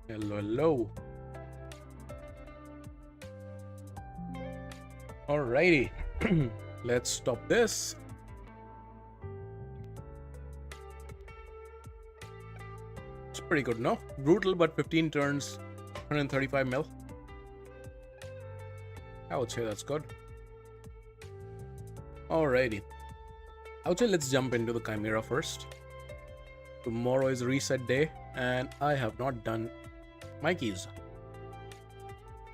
Hello, hello. Alrighty, let's stop this. It's pretty good, no? Brutal, but 15 turns, 135 mil. I would say that's good. Alrighty. I would say let's jump into the Chimera first. Tomorrow is reset day. And I have not done my keys,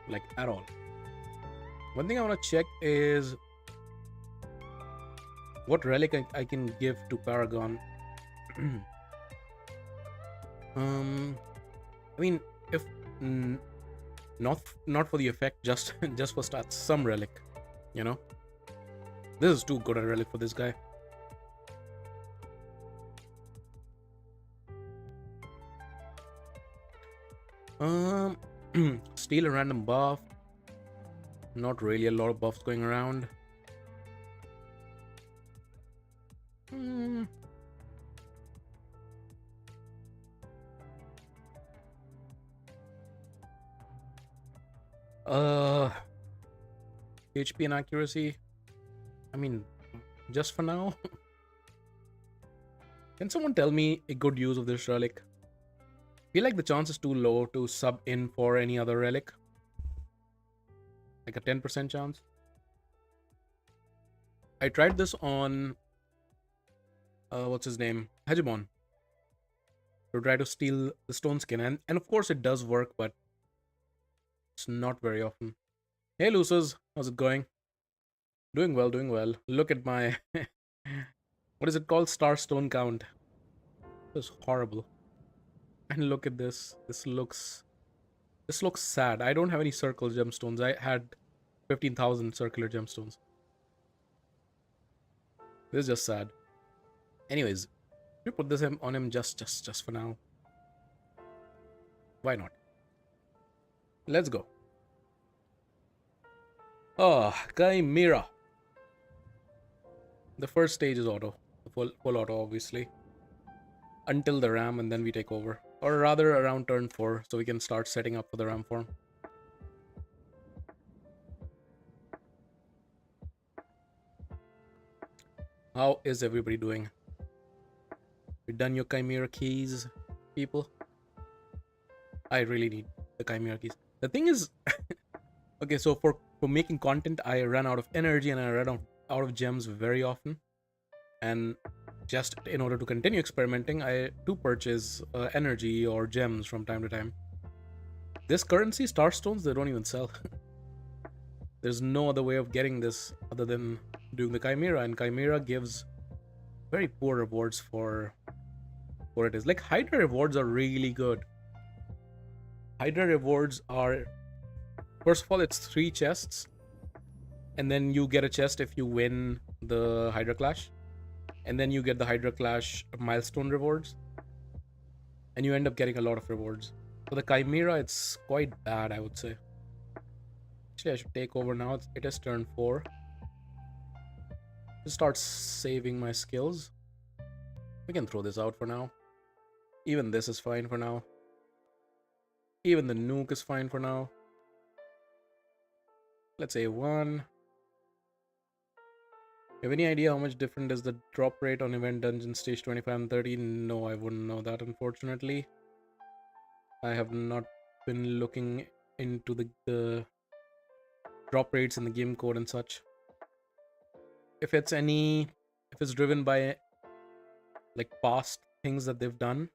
like at all. One thing I want to check is what relic I can give to Paragon. um, I mean, if mm, not for the effect, just just for stats, some relic, you know. This is too good a relic for this guy. Um, steal a random buff. Not really a lot of buffs going around. Hmm. Uh, HP and accuracy. I mean, just for now. Can someone tell me a good use of this relic? Feel like the chance is too low to sub in for any other relic. Like a 10% chance. I tried this on what's his name? Hegemon. To try to steal the stone skin. And of course it does work, but it's not very often. Hey losers, how's it going? Doing well, doing well. Look at my what is it called? Star stone count. This is horrible. And look at this. This looks sad. I don't have any circle gemstones. I had 15,000 circular gemstones. This is just sad. Anyways, we put this on him just for now. Why not? Let's go. Oh, Chimera. The first stage is auto. Full auto, obviously. Until the ram, and then we take over. Or rather, around turn 4, so we can start setting up for the ram form. How is everybody doing? You done your Chimera keys, people? I really need the Chimera keys. The thing is, okay, so for making content, I run out of energy and I run out of gems very often. And just in order to continue experimenting, I do purchase energy or gems from time to time. This currency, Starstones, they don't even sell. There's no other way of getting this other than doing the Chimera, and Chimera gives very poor rewards for what it is. Like, Hydra rewards are really good. Hydra rewards are, first of all, it's 3 chests, and then you get a chest if you win the Hydra Clash, and then you get the Hydra Clash milestone rewards, and you end up getting a lot of rewards. For the Chimera, it's quite bad, I would say. Actually, I should take over now. It is turn 4. Just start saving my skills. We can throw this out for now. Even this is fine for now. Even the nuke is fine for now. Let's say 1. You have any idea how much different is the drop rate on event dungeon stage 25 and 30? No, I wouldn't know that, unfortunately. I have not been looking into the drop rates in the game code and such. If it's driven by like past things that they've done,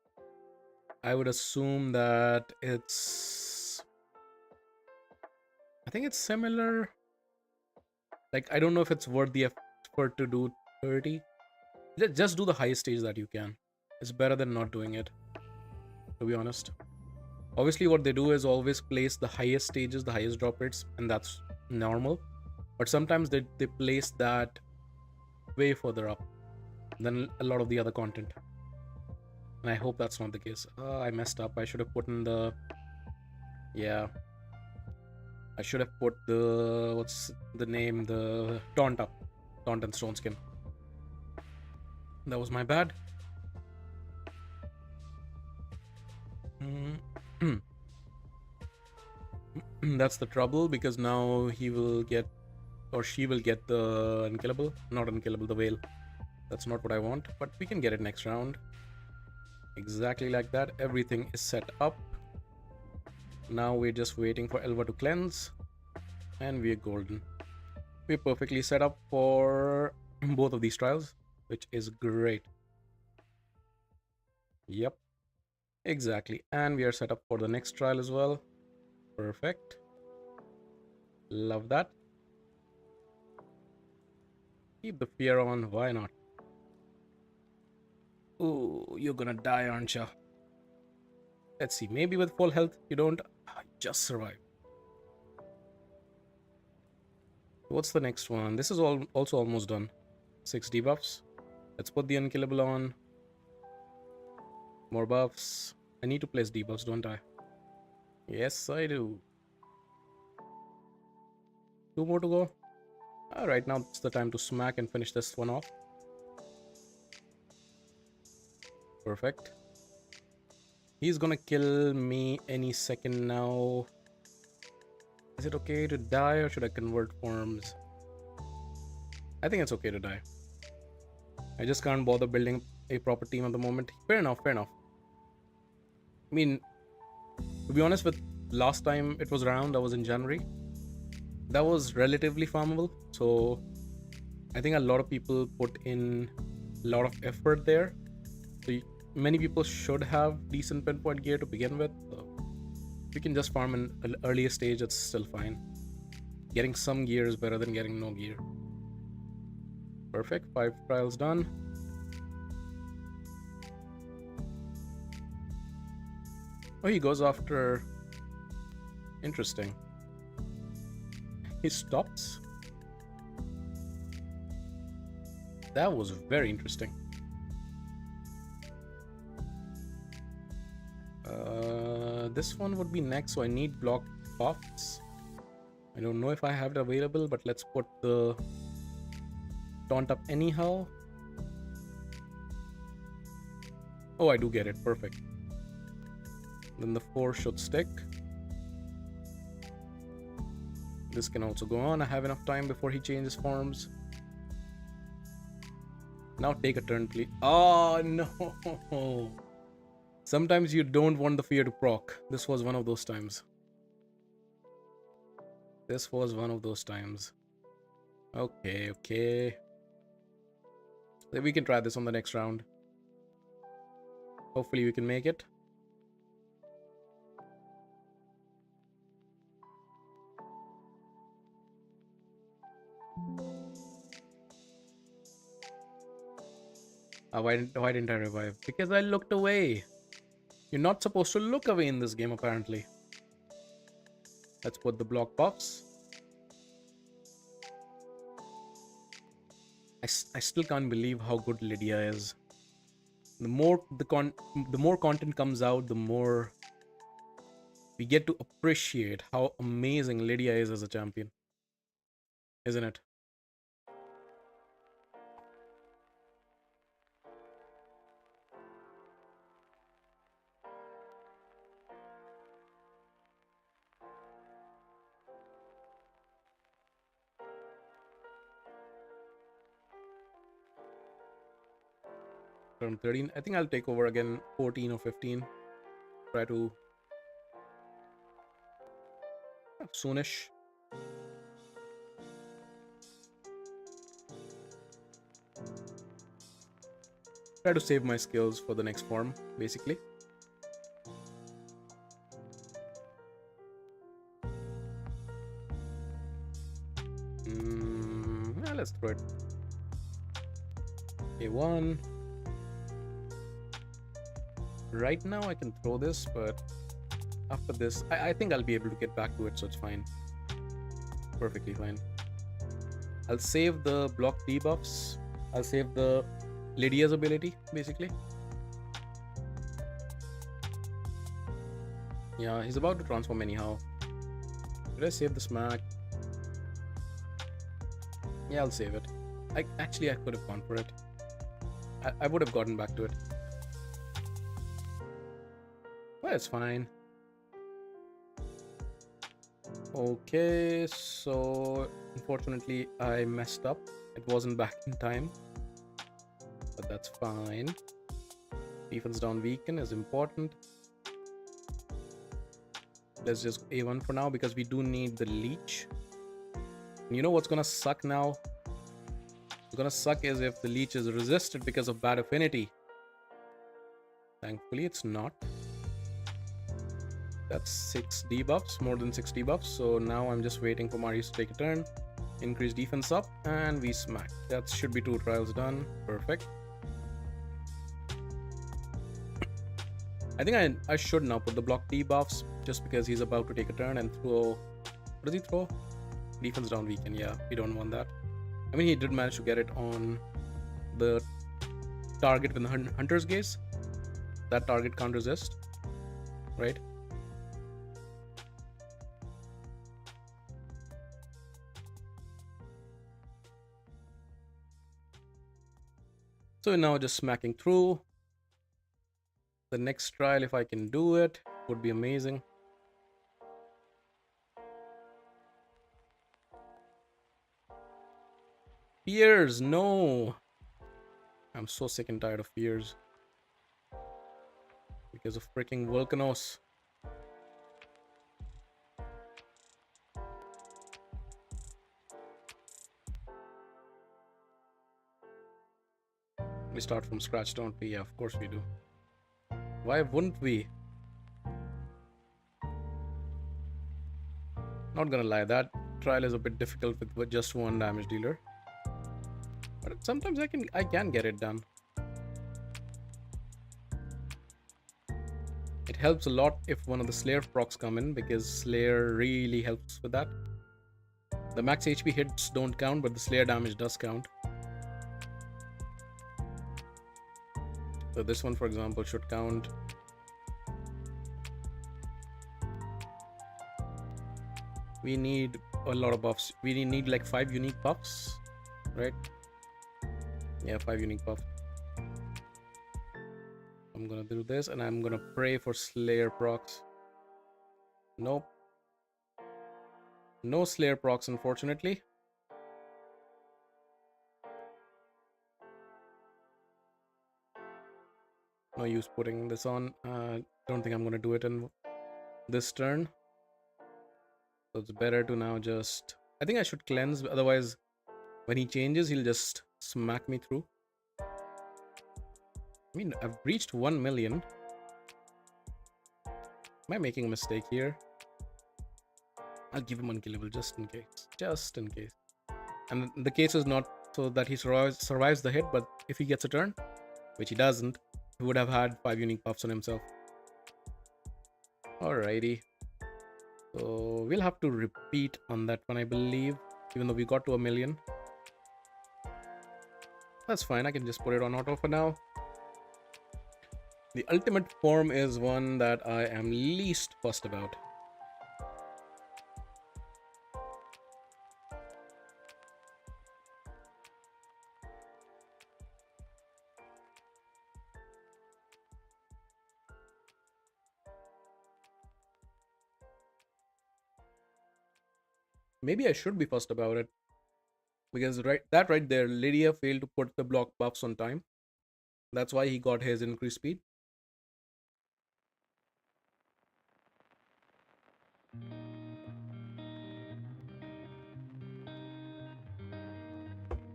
I would assume that I think it's similar. Like, I don't know if it's worth the effort to do 30. Just do the highest stage that you can. It's better than not doing it, to be honest. Obviously, what they do is always place the highest stages, the highest drop rates, and that's normal. But sometimes they place that way further up than a lot of the other content. And I hope that's not the case. I messed up. I should have put in the... Yeah. I should have put the... What's the name? The Taunt up. Taunt and Stone Skin. That was my bad. That's the trouble, because now he will get, or she will get the unkillable. Not unkillable, the whale. That's not what I want, but we can get it next round. Exactly like that. Everything is set up. Now we're just waiting for Elva to cleanse, and we're golden. We're perfectly set up for both of these trials, which is great. Yep. Exactly. And we are set up for the next trial as well. Perfect. Love that. Keep the fear on. Why not? Ooh, you're gonna die, aren't you? Let's see. Maybe with full health, you don't. Just survive. What's the next one? This is all also almost done. 6 debuffs. Let's put the unkillable on. More buffs. I need to place debuffs, don't I? Yes, I do. 2 more to go. Alright, now it's the time to smack and finish this one off. Perfect. He's gonna kill me any second now. Is it okay to die or should I convert forms? I think it's okay to die. I just can't bother building a proper team at the moment. Fair enough, fair enough. I mean, to be honest, with last time it was around, that was in January. That was relatively farmable. So I think a lot of people put in a lot of effort there. So many people should have decent pinpoint gear to begin with. So if you can just farm in an earlier stage, it's still fine. Getting some gear is better than getting no gear. Perfect. 5 trials done. Oh, he goes after... Interesting. He stops. That was very interesting. This one would be next, so I need block buffs. I don't know if I have it available, but let's put the taunt up anyhow. Oh, I do get it. Perfect. Then the 4 should stick. This can also go on. I have enough time before he changes forms. Now take a turn, please. Oh, no. Sometimes you don't want the fear to proc. This was one of those times. This was one of those times. Okay, okay. We can try this on the next round. Hopefully we can make it. Why didn't I revive? Because I looked away. You're not supposed to look away in this game, apparently. Let's put the block buffs. I still can't believe how good Lydia is. The more content comes out, the more we get to appreciate how amazing Lydia is as a champion. Isn't it? Turn 13. I think I'll take over again 14 or 15. Try to soonish. Try to save my skills for the next form, basically. Yeah, let's throw it. A1. Right now I can throw this, but after this, I think I'll be able to get back to it, so it's fine. Perfectly fine. I'll save the block debuffs. I'll save the Lydia's ability, basically. Yeah, he's about to transform anyhow. Did I save the smack? Yeah, I'll save it. I could have gone for it. I would have gotten back to it. Well, it's fine. Okay, so unfortunately I messed up. It wasn't back in time, but that's fine. Defense down weaken is important. Let's just A1 for now because we do need the leech. And you know what's gonna suck now? What's gonna suck is if the leech is resisted because of bad affinity. Thankfully it's not. That's 6 debuffs, more than 6 debuffs. So now I'm just waiting for Marius to take a turn, increase defense up, and we smack. That should be 2 trials done. Perfect. I think I should now put the block debuffs just because he's about to take a turn and throw. What does he throw? Defense down weaken. Yeah, we don't want that. I mean, he did manage to get it on the target with the Hunter's Gaze. That target can't resist, right? So now just smacking through. The next trial, if I can do it, would be amazing. Fears, no. I'm so sick and tired of fears. Because of freaking Volcanos. We start from scratch, don't we? Yeah, of course we do. Why wouldn't we? Not gonna lie, that trial is a bit difficult with just 1 damage dealer. But sometimes I can get it done. It helps a lot if one of the Slayer procs come in, because Slayer really helps with that. The max HP hits don't count, but the Slayer damage does count. So this one, for example, should count. We need a lot of buffs. We need like 5 unique buffs, right? Yeah, 5 unique buffs. I'm gonna do this, and I'm gonna pray for Slayer procs. Nope. No Slayer procs, unfortunately. No use putting this on. Don't think I'm gonna do it in this turn. So it's better to now just... I think I should cleanse, otherwise when he changes, he'll just smack me through. I mean, I've reached 1 million. Am I making a mistake here? I'll give him unkillable just in case. Just in case. And the case is not so that he survives the hit, but if he gets a turn, which he doesn't, he would have had 5 unique buffs on himself. Alrighty. So we'll have to repeat on that one, I believe, even though we got to 1 million. That's fine, I can just put it on auto for now. The ultimate form is one that I am least fussed about. Maybe I should be fussed about it. Because right there, Lydia failed to put the block buffs on time. That's why he got his increased speed.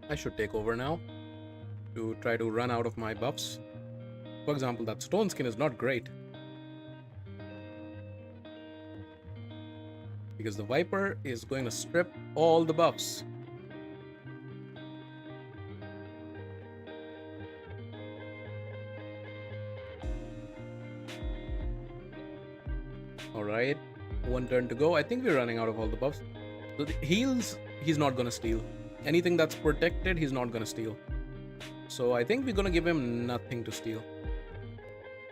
I should take over now to try to run out of my buffs. For example, that stone skin is not great, because the Viper is going to strip all the buffs. Alright, 1 turn to go. I think we're running out of all the buffs. So the heals, he's not gonna steal. Anything that's protected, he's not gonna steal. So I think we're gonna give him nothing to steal.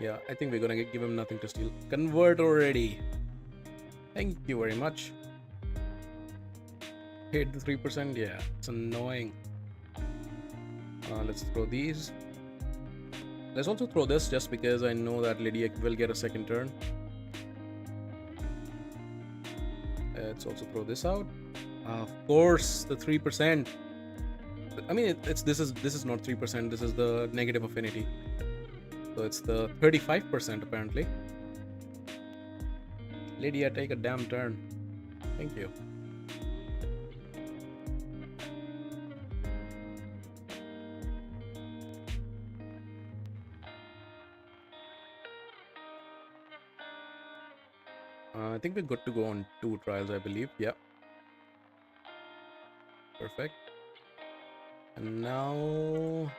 Yeah, I think we're gonna give him nothing to steal. Convert already. Thank you very much. Hit the 3%. Yeah, it's annoying. Let's throw these. Let's also throw this just because I know that Lydia will get a second turn. Let's also throw this out. Of course, the 3%. I mean, this is not 3%. This is the negative affinity. So it's the 35% apparently. Lydia, take a damn turn. Thank you. I think we're good to go on 2 trials, I believe. Yeah, perfect. And now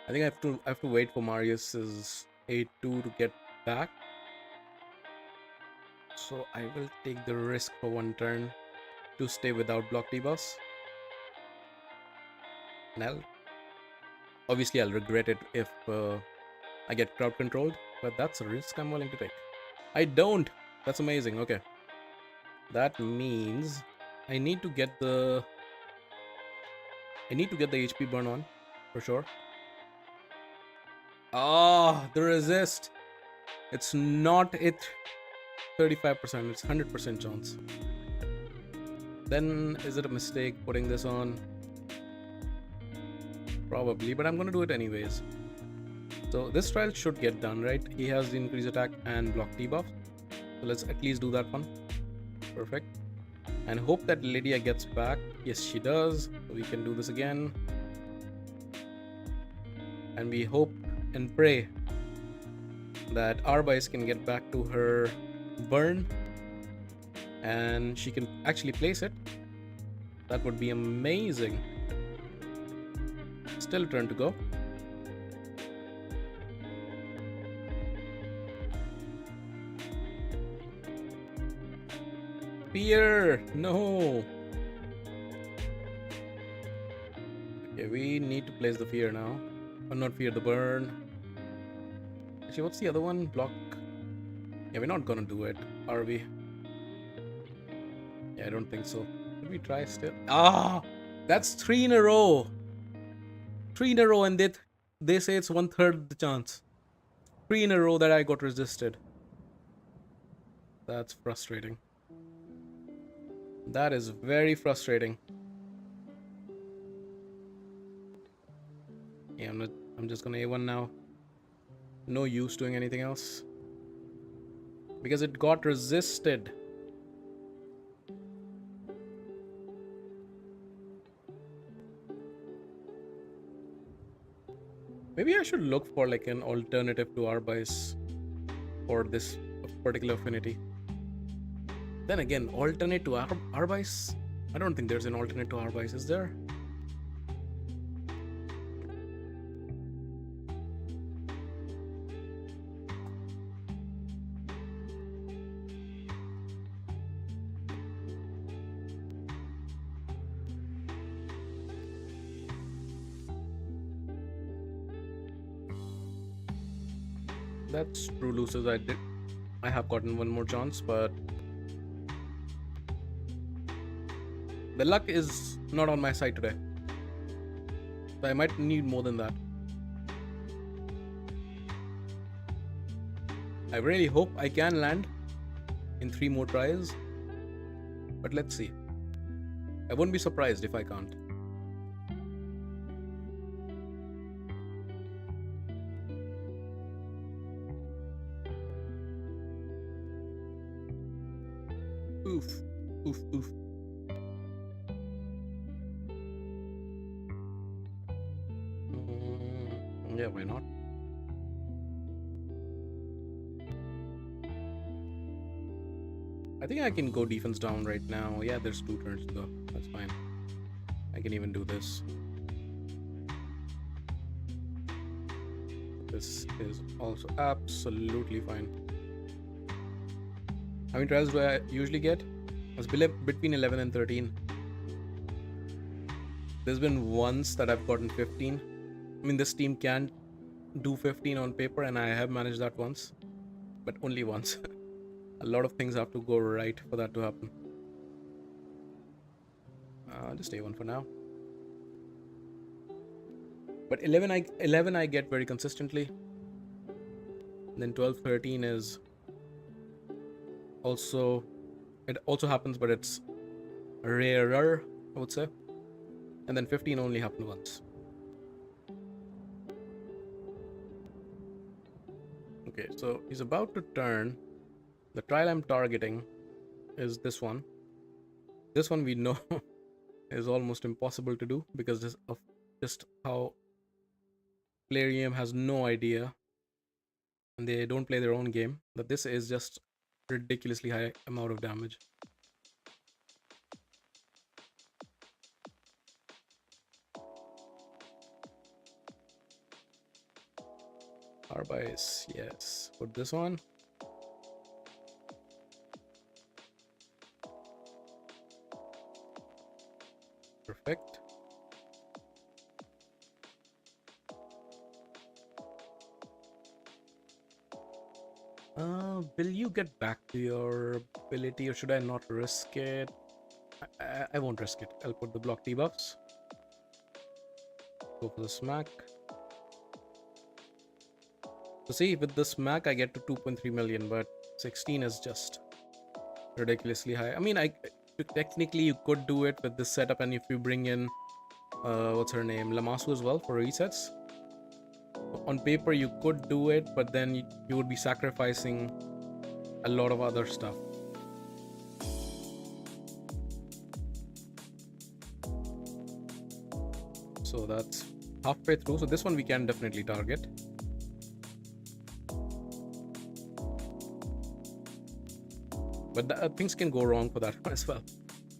I think I have to wait for Marius's A2 to get back. So I will take the risk for 1 turn to stay without block debuffs. And obviously I'll regret it if I get crowd controlled, but that's a risk I'm willing to take. I don't. That's amazing. Okay. That means I need to get the HP burn on for sure. Ah, the resist. It's not it 35%, it's 100% chance. Then is it a mistake putting this on? Probably, but I'm gonna do it anyways. So this trial should get done, right? He has the increase attack and block debuff. So let's at least do that one. Perfect. And hope that Lydia gets back. Yes, she does. So we can do this again. And we hope and pray that Arbise can get back to her burn and she can actually place it. That would be amazing. Still a turn to go. Fear! No! Okay, we need to place the fear now. Or not fear, the burn. Actually, what's the other one? Block. Yeah, we're not gonna do it, are we? Yeah, I don't think so. Should we try still? Ah! That's 3 in a row! 3 in a row, and they say it's 1/3 the chance. 3 in a row that I got resisted. That's frustrating. That is very frustrating. Yeah, I'm just gonna A1 now. No use doing anything else. Because it got resisted. Maybe I should look for like an alternative to Arbise for this particular affinity. Then again, alternate to Arbise? I don't think there's an alternate to Arbise, is there? That's true, losers. I have gotten one more chance, but the luck is not on my side today. So I might need more than that. I really hope I can land in 3 more tries. But let's see. I won't be surprised if I can't. Oof. Oof, oof. Yeah, why not? I think I can go defense down right now. Yeah, there's 2 turns to go. That's fine. I can even do this. This is also absolutely fine. How many trials do I usually get? It's between 11 and 13. There's been once that I've gotten 15. I mean, this team can do 15 on paper, and I have managed that once. But only once. A lot of things have to go right for that to happen. Just A1 for now. But 11 I get very consistently. And then 12, 13 is also... It also happens, but it's rarer, I would say. And then 15 only happened once. Okay, so he's about to turn. The trial I'm targeting is this one. This one we know is almost impossible to do because of just how player EM has no idea and they don't play their own game. But this is just ridiculously high amount of damage. Arbise, yes. Put this on. Perfect. Will you get back to your ability, or should I not risk it? I won't risk it. I'll put the block debuffs. Go for the smack. So see, with the smack I get to 2.3 million, but 16 is just ridiculously high. I mean, technically you could do it with this setup, and if you bring in what's her name, Lamasu as well for resets. On paper you could do it, but then you would be sacrificing a lot of other stuff. So that's halfway through. So this one we can definitely target. But things can go wrong for that one as well.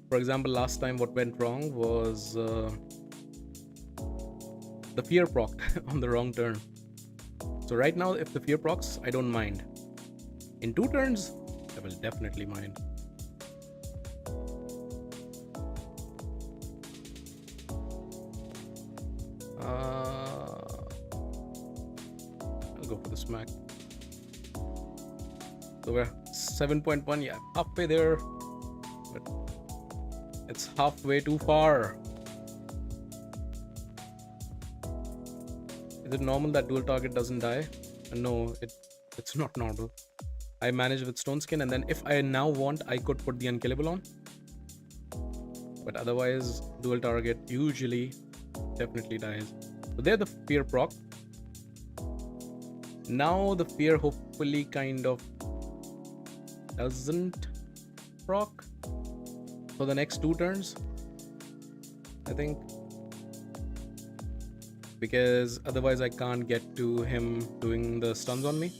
For example, last time what went wrong was the fear proc on the wrong turn. So right now, if the fear procs, I don't mind. In 2 turns, I will definitely mind. I'll go for the smack. So we're 7.1, yeah, halfway there, but it's halfway too far. Is it normal that dual target doesn't die? No, it's not normal. I manage with Stone Skin, and then if I now want, I could put the Unkillable on. But otherwise, dual target usually definitely dies. So there the fear proc. Now the fear hopefully kind of doesn't proc for the next 2 turns, I think, because otherwise I can't get to him doing the stuns on me.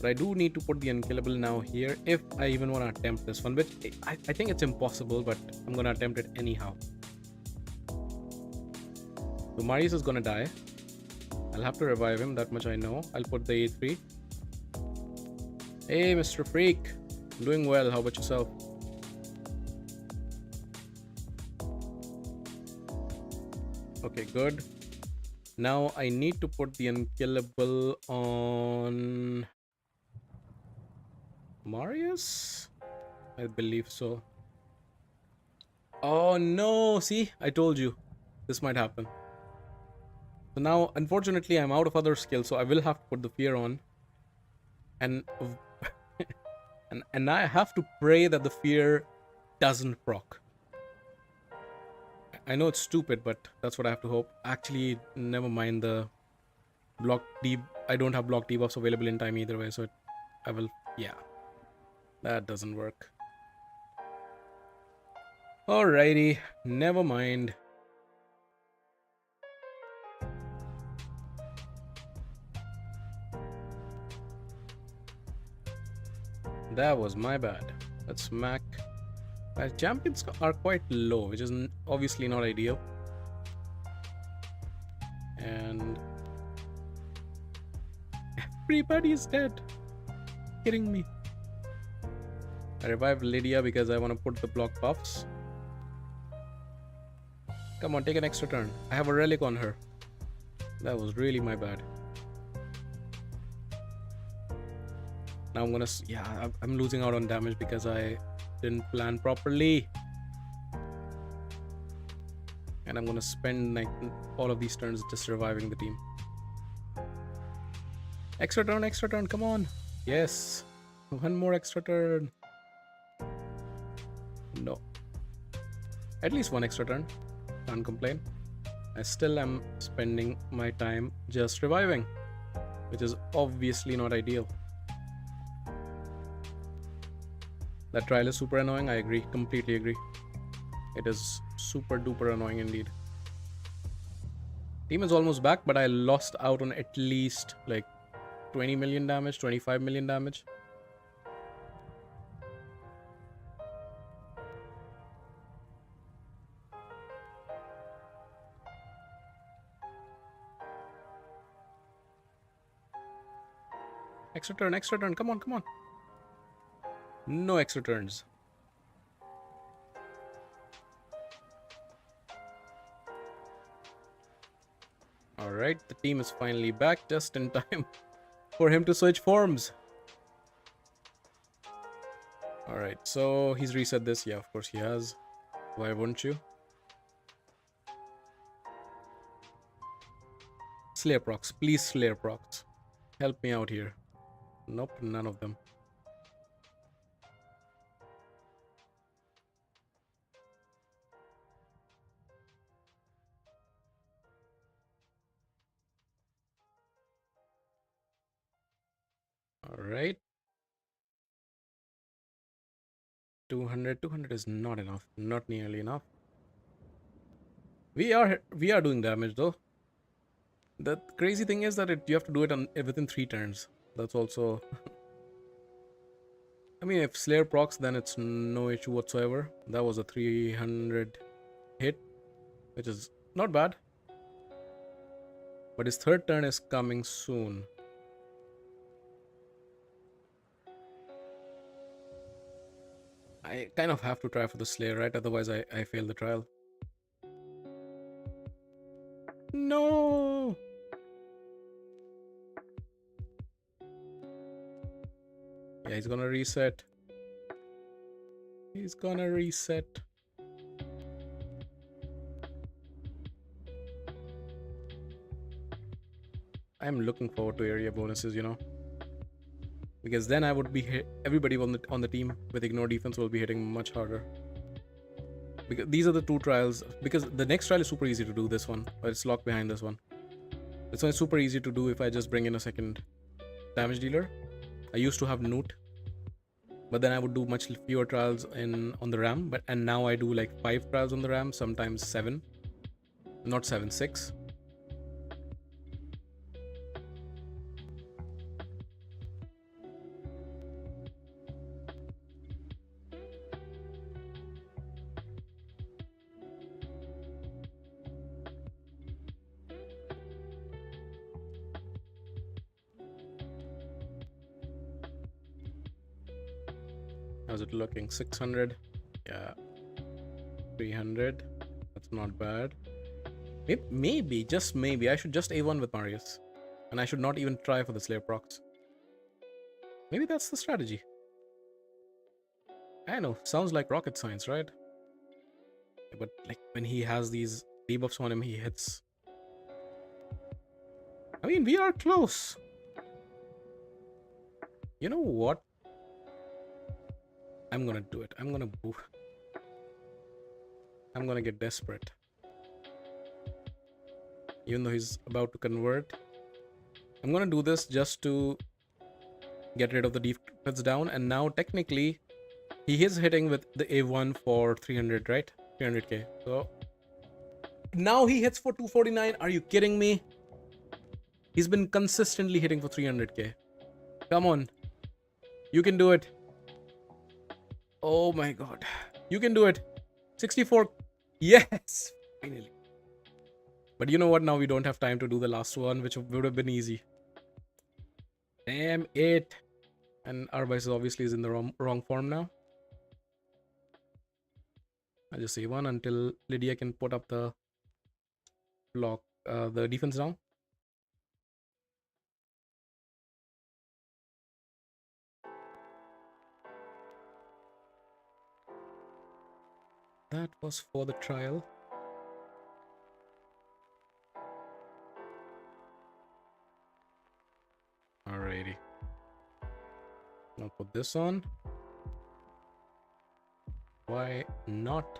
But I do need to put the Unkillable now here if I even want to attempt this one, which I think it's impossible, but I'm gonna attempt it anyhow. So Marius is gonna die. I'll have to revive him, that much I know. I'll put the A3. Hey, Mr. Freak. I'm doing well. How about yourself? Okay, good. Now I need to put the Unkillable on Marius? I believe so. Oh no, see? I told you. This might happen. So now, unfortunately, I'm out of other skills, so I will have to put the fear on. And and I have to pray that the fear doesn't proc. I know it's stupid, but that's what I have to hope. Actually, never mind the block deep. I don't have block debuffs available in time either way, so I will. Yeah, that doesn't work. Alrighty, never mind. That was my bad. Let's smack. My champions are quite low, which is obviously not ideal. And everybody is dead. Kidding me. I revived Lydia because I want to put the block buffs. Come on, take an extra turn. I have a relic on her. That was really my bad. Now I'm gonna, yeah, I'm losing out on damage because I didn't plan properly. And I'm gonna spend like all of these turns just reviving the team. Extra turn, come on. Yes, one more extra turn. No. At least one extra turn. Can't complain. I still am spending my time just reviving, which is obviously not ideal. That trial is super annoying. I agree, completely agree. It is super duper annoying indeed. Team is almost back, but I lost out on at least like 20 million damage, 25 million damage. Extra turn, extra turn. Come on, come on. No extra turns. Alright, the team is finally back just in time for him to switch forms. Alright, so he's reset this. Yeah, of course he has. Why wouldn't you? Slayer procs. Please, Slayer procs. Help me out here. Nope, none of them. Alright. 200 is not enough. Not nearly enough. We are doing damage though. The crazy thing is that you have to do it within 3 turns. That's also... I mean, if Slayer procs, then it's no issue whatsoever. That was a 300 hit, which is not bad. But his third turn is coming soon. I kind of have to try for the Slayer, right? Otherwise I fail the trial. No! Yeah, he's gonna reset. He's gonna reset. I'm looking forward to area bonuses, you know. Because then I would be everybody on the team with ignore defense will be hitting much harder. Because these are the 2 trials. Because the next trial is super easy to do, this one. But it's locked behind this one. This one is super easy to do if I just bring in a second damage dealer. I used to have Newt, but then I would do much fewer trials on the RAM. And now I do like 5 trials on the RAM, sometimes 7. Not 7, 6. How's it looking? 600. Yeah. 300. That's not bad. Maybe, just maybe, I should just A1 with Marius. And I should not even try for the Slayer procs. Maybe that's the strategy. I know, sounds like rocket science, right? But like when he has these debuffs on him, he hits. I mean, we are close. You know what? I'm gonna do it. I'm gonna get desperate. Even though he's about to convert. I'm gonna do this just to get rid of the defense down. And now technically, he is hitting with the A1 for 300, right? 300k. So now he hits for 249. Are you kidding me? He's been consistently hitting for 300k. Come on. You can do it. Oh my god. You can do it. 64. Yes. Finally. But you know what? Now we don't have time to do the last one, which would have been easy. Damn it. And Arbis obviously is in the wrong form now. I'll just say one until Lydia can put up the block, the defense down. That was for the trial. Alrighty. I'll put this on. Why not?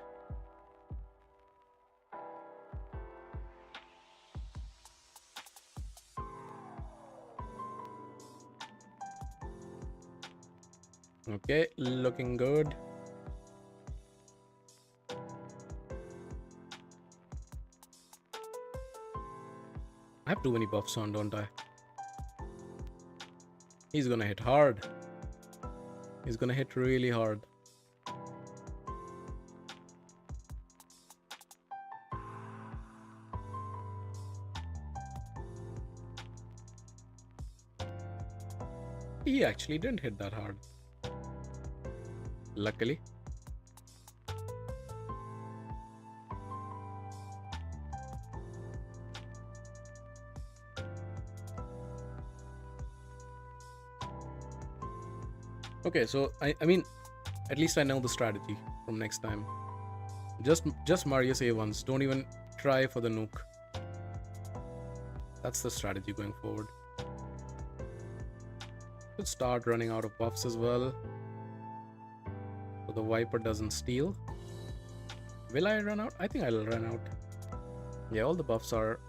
Okay, looking good. I have too many buffs on, don't I? He's gonna hit hard. He's gonna hit really hard. He actually didn't hit that hard. Luckily. Okay, so I mean, at least I know the strategy from next time. Just Marius A1s. Don't even try for the nuke. That's the strategy going forward. Should start running out of buffs as well. So the Viper doesn't steal. Will I run out? I think I'll run out. Yeah, all the buffs are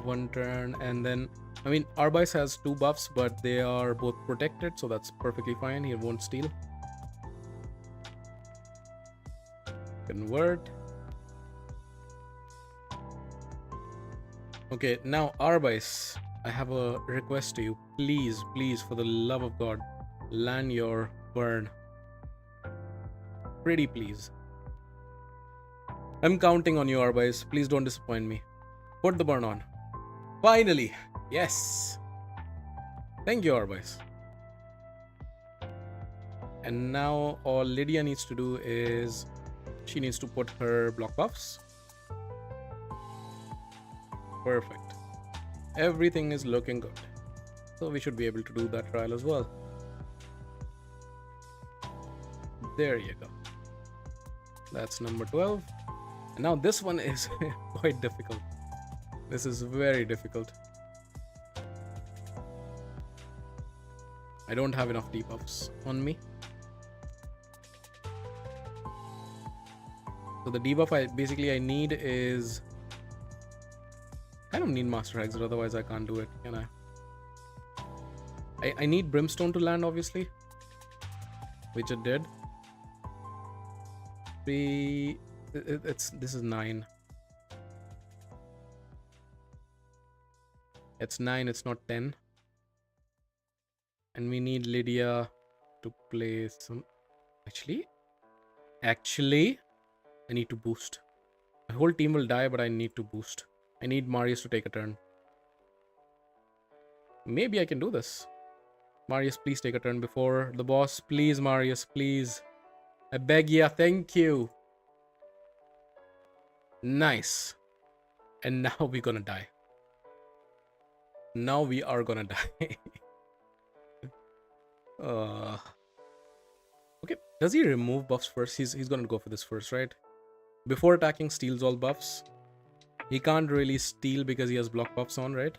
one turn, and then I mean Arbice has 2 buffs, but they are both protected, so that's perfectly fine. He won't steal. Convert. Okay, now Arbice, I have a request to you. Please, please, for the love of God, land your burn. Pretty please. I'm counting on you, Arbice. Please don't disappoint me. Put the burn on. Finally! Yes! Thank you, Arbice. And now all Lydia needs to do is she needs to put her block buffs. Perfect. Everything is looking good. So we should be able to do that trial as well. There you go. That's number 12. And now this one is quite difficult. This is very difficult. I don't have enough debuffs on me. So the debuff I need is... I don't need Master Exit, otherwise I can't do it, can I? I need Brimstone to land, obviously. Which it did. This is 9. It's 9, it's not 10. And we need Lydia to play some... Actually, I need to boost. My whole team will die, but I need to boost. I need Marius to take a turn. Maybe I can do this. Marius, please take a turn before the boss. Please, Marius, please. I beg ya, thank you. Nice. And now we're gonna die. Now we are gonna die. Okay, does he remove buffs first? He's gonna go for this first, right? Before attacking, steals all buffs. He can't really steal because he has block buffs on, right?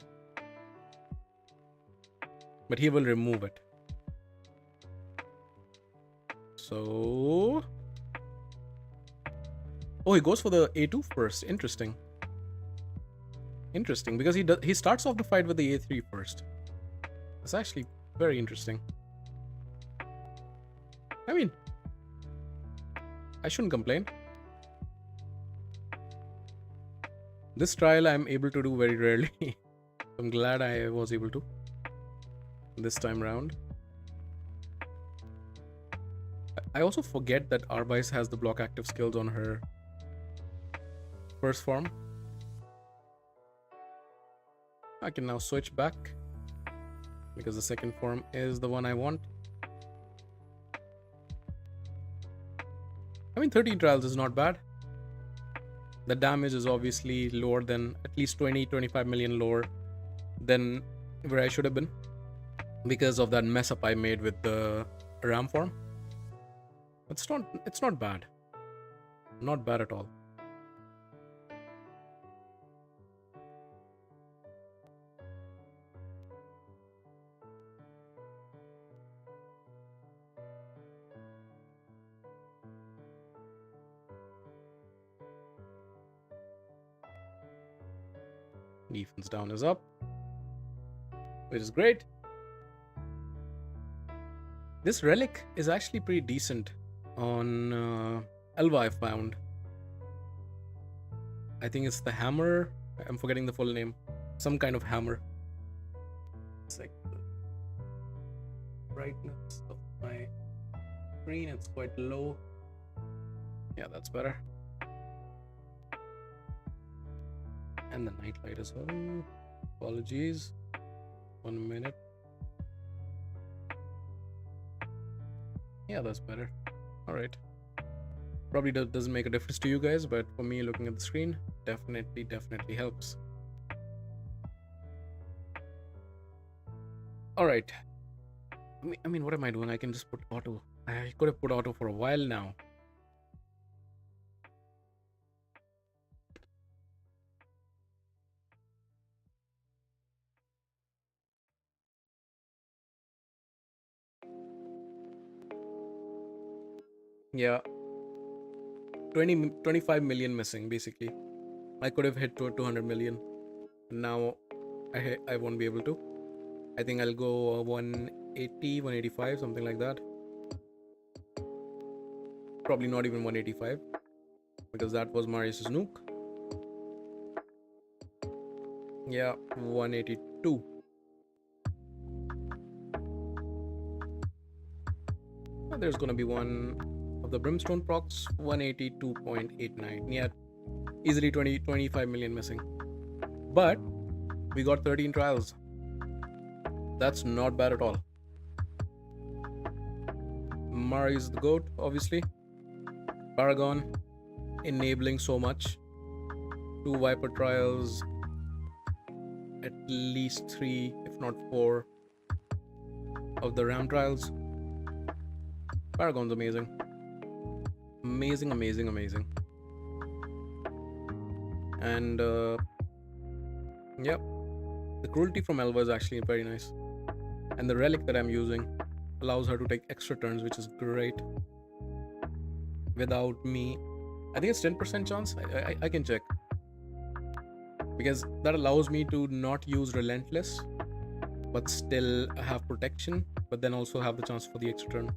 But he will remove it. So... Oh, he goes for the A2 first. Interesting. Interesting, because he starts off the fight with the A3 first. That's actually very interesting. I mean, I shouldn't complain. This trial I'm able to do very rarely. I'm glad I was able to this time around. I also forget that Arbice has the block active skills on her first form. I can now switch back because the second form is the one I want. I mean, 13 trials is not bad. The damage is obviously lower than, at least 20-25 million lower than where I should have been because of that mess up I made with the Ram form. It's not bad. Not bad at all. Defense down is up, which is great. This relic is actually pretty decent on Elva, I found. I think it's the hammer. I'm forgetting the full name. Some kind of hammer. It's like brightness of my screen. It's quite low. Yeah, that's better. And the night light as well. Apologies. 1 minute. Yeah, that's better. All right. Probably doesn't make a difference to you guys, but for me, looking at the screen, definitely helps. All right. I mean, what am I doing? I can just put auto. I could have put auto for a while now. Yeah. 25 million missing, basically. I could have hit to 200 million. Now, I won't be able to. I think I'll go 180, 185, something like that. Probably not even 185, because that was Marius's nuke. Yeah, 182. There's gonna be one of the brimstone procs, 182.89. Yeah, easily 25 million missing. But we got 13 trials. That's not bad at all. Mari is the GOAT, obviously. Paragon, enabling so much. 2 Viper trials, at least 3, if not 4, of the RAM trials. Paragon's amazing. Amazing. And, yep. The cruelty from Elva is actually very nice. And the relic that I'm using allows her to take extra turns, which is great. Without me, I think it's 10% chance. I can check. Because that allows me to not use Relentless, but still have protection, but then also have the chance for the extra turn.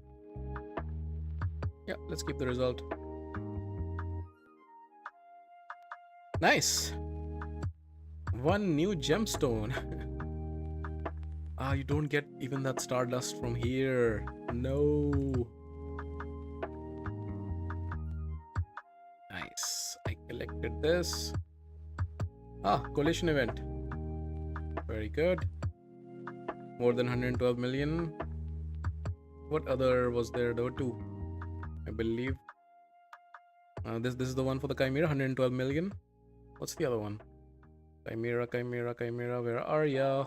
Yeah, let's keep the result. Nice! 1 new gemstone. You don't get even that stardust from here. No. Nice. I collected this. Collision event. Very good. More than 112 million. What other was there? There were 2, I believe. This is the one for the Chimera, 112 million. What's the other one? Chimera, where are ya?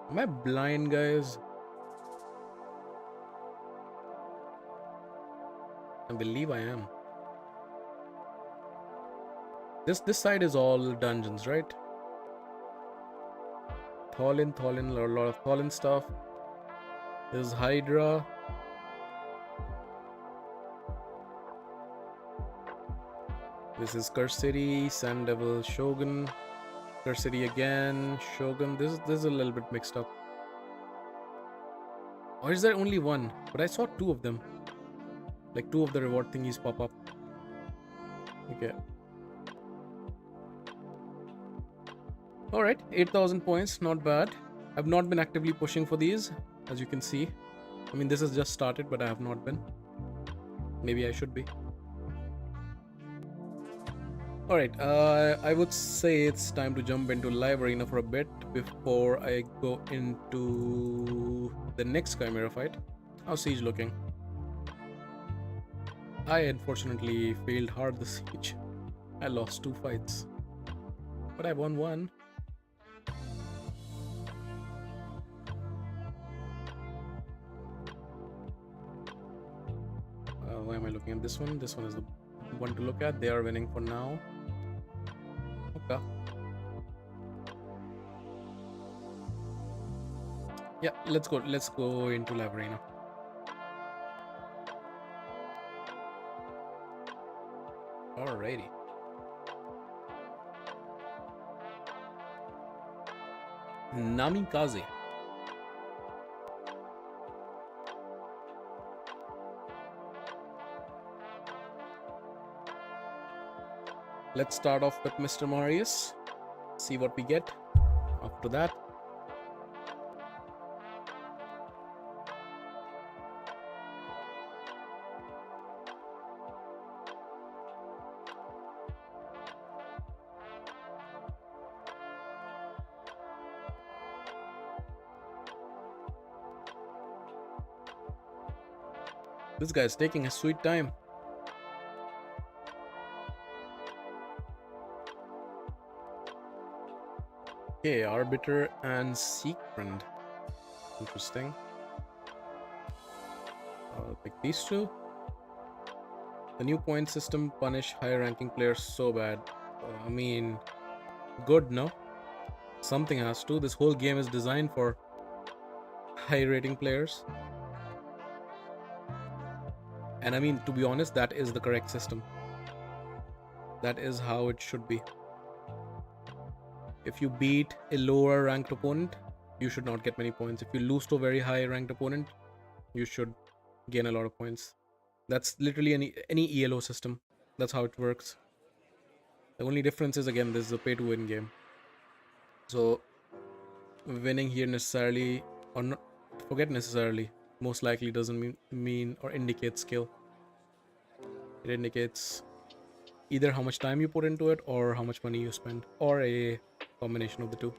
Am I blind, guys? I believe I am. This side is all dungeons, right? Tholin, a lot of Tholin stuff. There's Hydra. This is Curse City, Sand Devil, Shogun. Curse City again, Shogun. This is a little bit mixed up. Or is there only one? But I saw 2 of them. Like 2 of the reward thingies pop up. Okay. Alright, 8,000 points, not bad. I've not been actively pushing for these, as you can see. I mean, this has just started, but I have not been. Maybe I should be. Alright, I would say it's time to jump into live arena for a bit before I go into the next Chimera fight. How's Siege looking? I unfortunately failed hard the Siege. I lost 2 fights. But I won 1. Why am I looking at this one? This one is the one to look at. They are winning for now. Okay. Yeah, let's go into live arena. Alrighty. Namikaze. Let's start off with Mr. Marius. See what we get. after that. This guy's taking his sweet time. Okay, Arbiter and Sequent. Interesting. I'll pick these two. The new point system punish higher ranking players so bad. I mean, good, no? Something has to. This whole game is designed for high rating players. And I mean, to be honest, that is the correct system. That is how it should be. If you beat a lower ranked opponent, you should not get many points. If you lose to a very high ranked opponent, you should gain a lot of points. That's literally any ELO system. That's how it works. The only difference is, again, this is a pay to win game. So winning here necessarily, or not, forget necessarily, most likely doesn't mean or indicate skill. It indicates either how much time you put into it or how much money you spend, or a combination of the two.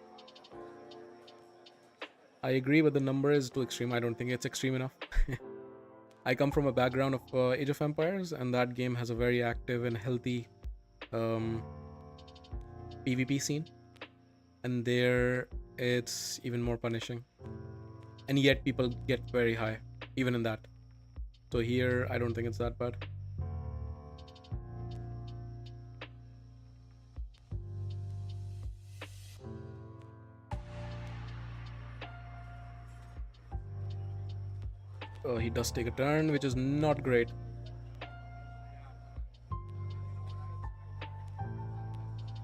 I agree, but the number is too extreme. I don't think it's extreme enough. I come from a background of Age of Empires, and that game has a very active and healthy PvP scene, and there it's even more punishing, and yet people get very high even in that. So here I don't think it's that bad. He does take a turn, which is not great.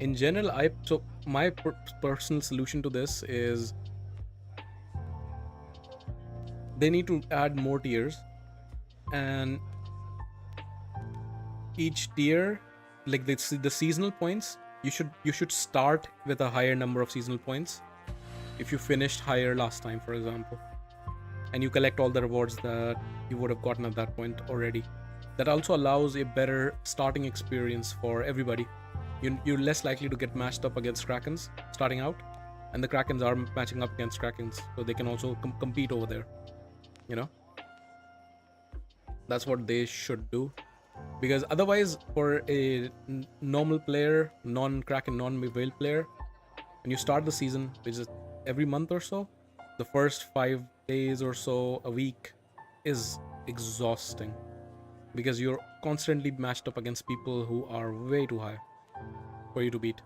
In general, my personal solution to this is they need to add more tiers, and each tier, like the seasonal points, you should start with a higher number of seasonal points if you finished higher last time, for example, and you collect all the rewards that you would have gotten at that point already. That also allows a better starting experience for everybody. You're less likely to get matched up against Krakens starting out, and the Krakens are matching up against Krakens, so they can also compete over there. You know, that's what they should do, because otherwise, for a normal player, non-Kraken, non-Whale player, when you start the season, which is every month or so, the first 5 days or so a week is exhausting, because you're constantly matched up against people who are way too high for you to beat.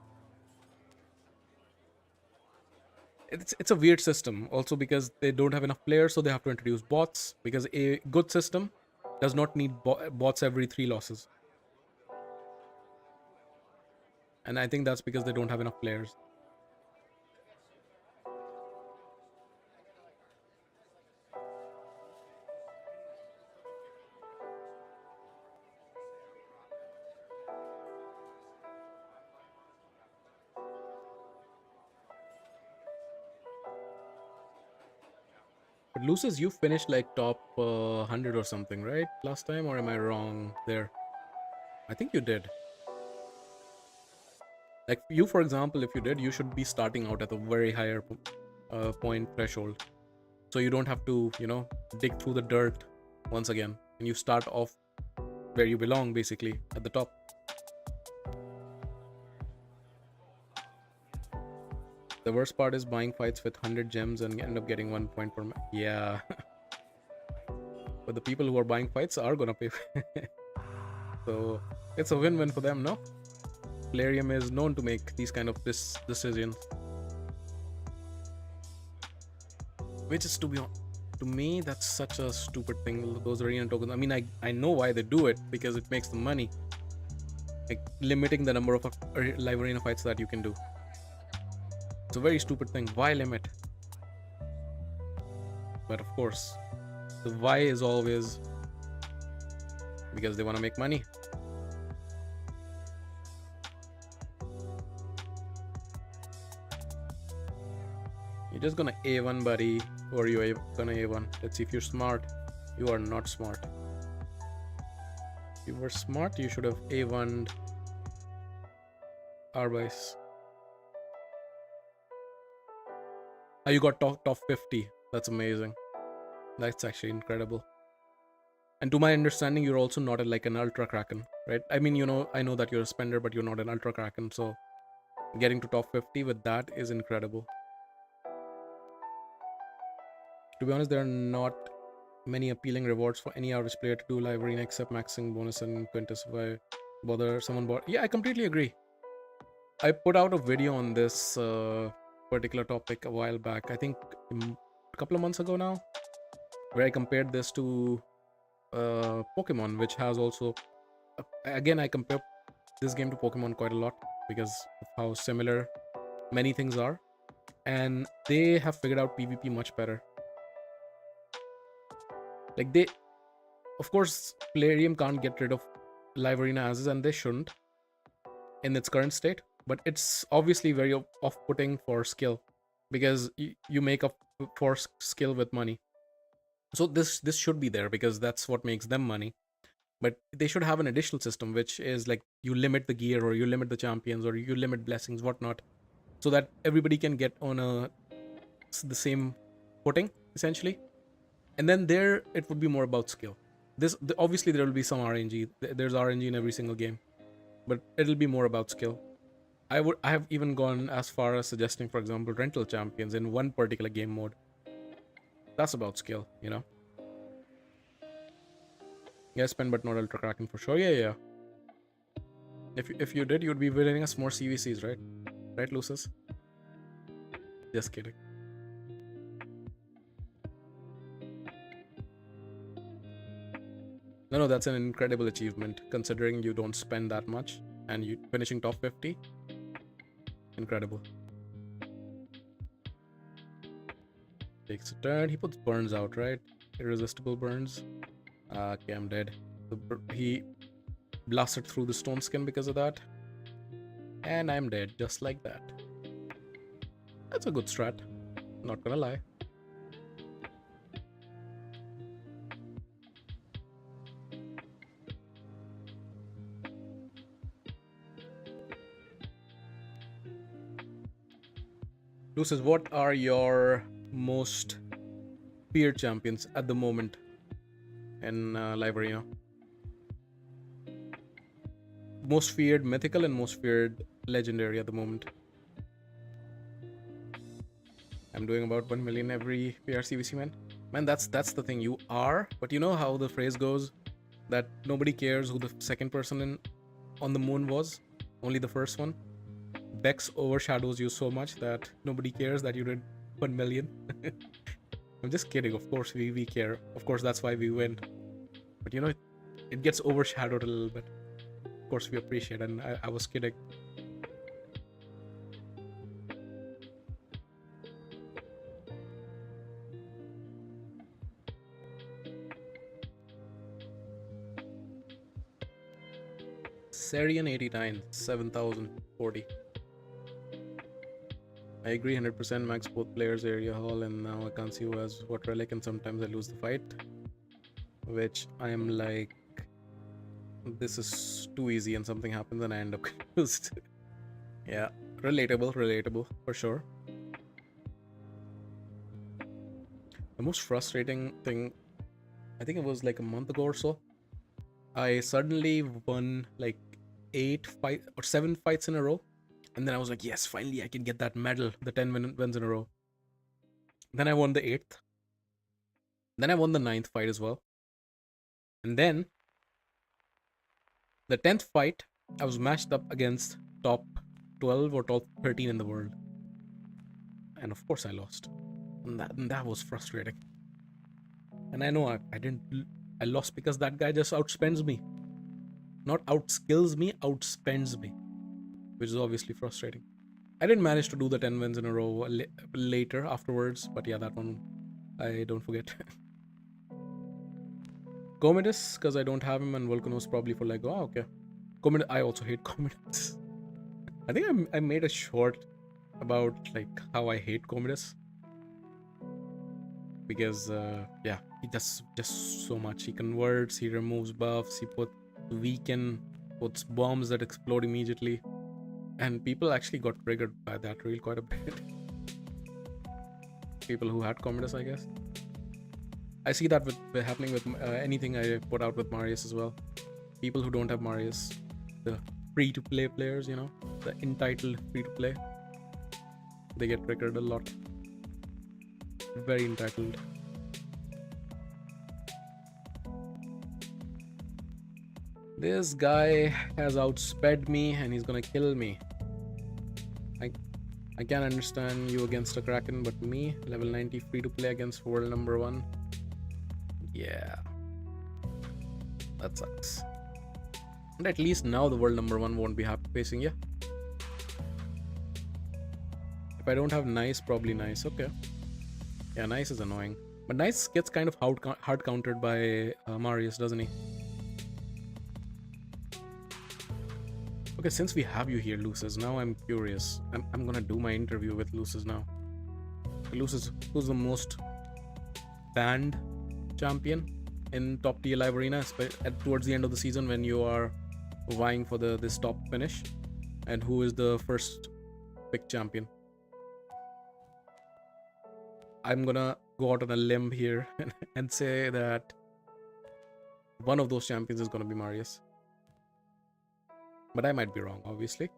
It's a weird system also, because they don't have enough players, so they have to introduce bots, because a good system does not need bots every 3 losses. And I think that's because they don't have enough players. But Lucis, you finished like top 100 or something, right? Last time, or am I wrong there? I think you did. Like you, for example, if you did, you should be starting out at a very higher point threshold. So you don't have to, dig through the dirt once again. And you start off where you belong, basically, at the top. The worst part is buying fights with 100 gems and end up getting 1 point per match. Yeah. But the people who are buying fights are gonna pay. So it's a win-win for them, no? Plarium is known to make these kind of decisions. Which is, to me, that's such a stupid thing, those arena tokens. I mean, I know why they do it, because it makes them money. Like, limiting the number of live arena fights that you can do. It's a very stupid thing. Why limit? But of course, the why is always because they want to make money. You're just gonna A1, buddy. Or you gonna A1? Let's see if you're smart. You are not smart. If you were smart, you should have A1'd Arbais. Oh, you got top 50. That's amazing. That's actually incredible. And to my understanding, you're also not like an ultra kraken, right? I mean, I know that you're a spender, but you're not an ultra kraken. So getting to top 50 with that is incredible. To be honest, there are not many appealing rewards for any average player to do live arena except maxing bonus and Quintus. If I bother someone bought, yeah, I completely agree. I put out a video on this particular topic a while back. I think a couple of months ago now, where I compared this to Pokemon, which has also again, I compare this game to Pokemon quite a lot because of how similar many things are, and they have figured out PvP much better. Like of course, Plarium can't get rid of live arena as is, and they shouldn't in its current state, but it's obviously very off-putting for skill because you make up for skill with money. So this should be there because that's what makes them money. But they should have an additional system, which is like you limit the gear, or you limit the champions, or you limit blessings, whatnot, so that everybody can get on the same footing, essentially. And then there, it would be more about skill. Obviously there will be some RNG. There's RNG in every single game, but it'll be more about skill. I have even gone as far as suggesting, for example, rental champions in one particular game mode. That's about skill, Yeah, spend but not ultra kraken for sure. Yeah. If you did, you'd be winning us more CVCs, right? Right, Lucis? Just kidding. No, that's an incredible achievement considering you don't spend that much and you finishing top 50. Incredible. Takes a turn. He puts burns out, right? Irresistible burns. Okay, I'm dead. He blasted through the stone skin because of that. And I'm dead, just like that. That's a good strat. Not gonna lie. Lucis, what are your most feared champions at the moment in live arena? Most feared mythical and most feared legendary at the moment. I'm doing about 1 million every PRCVC, man. Man, that's the thing. You are, but you know how the phrase goes that nobody cares who the second person on the moon was, only the first one. Bex overshadows you so much that nobody cares that you did 1 million. I'm just kidding. Of course we care. Of course that's why we win. But it gets overshadowed a little bit. Of course we appreciate it, and I was kidding. Sarian 89, 7040. I agree 100%. Max both players area hall, and now I can't see who has what relic, and sometimes I lose the fight. Which I am like, this is too easy, and something happens and I end up confused. Yeah, relatable for sure. The most frustrating thing, I think it was like a month ago or so. I suddenly won like 7 fights in a row. And then I was like, yes, finally I can get that medal, the 10 wins in a row. Then I won the 8th. Then I won the 9th fight as well. And then the 10th fight, I was matched up against top 12 or top 13 in the world. And of course I lost. And that was frustrating. And I know I lost because that guy just outspends me. Not outskills me, outspends me. Which is obviously frustrating. I didn't manage to do the 10 wins in a row later afterwards, but yeah, that one I don't forget. Commodus, because I don't have him, and Volcanos probably for like, oh, okay. I also hate Commodus. I think I made a short about like how I hate Commodus. because yeah, he does just so much. He converts, he removes buffs, he puts bombs that explode immediately, and people actually got triggered by that reel quite a bit. People who had Commodus, I guess. I see that with happening with anything I put out with Marius as well. People who don't have Marius, the free-to-play players, you know, the entitled free-to-play, they get triggered a lot. Very entitled. This guy has outsped me and he's gonna kill me. I can understand you against a Kraken, but me, level 90 free to play against world number 1. Yeah. That sucks. And at least now the world number 1 won't be happy facing you. If I don't have Nice, probably Nice. Okay. Yeah, Nice is annoying. But Nice gets kind of hard countered by Marius, doesn't he? Okay, since we have you here, Lucis, now I'm curious. I'm gonna do my interview with Lucis now. Lucis, who's the most banned champion in top tier live arena towards the end of the season when you are vying for this top finish? And who is the first pick champion? I'm gonna go out on a limb here and say that one of those champions is gonna be Marius. But I might be wrong, obviously.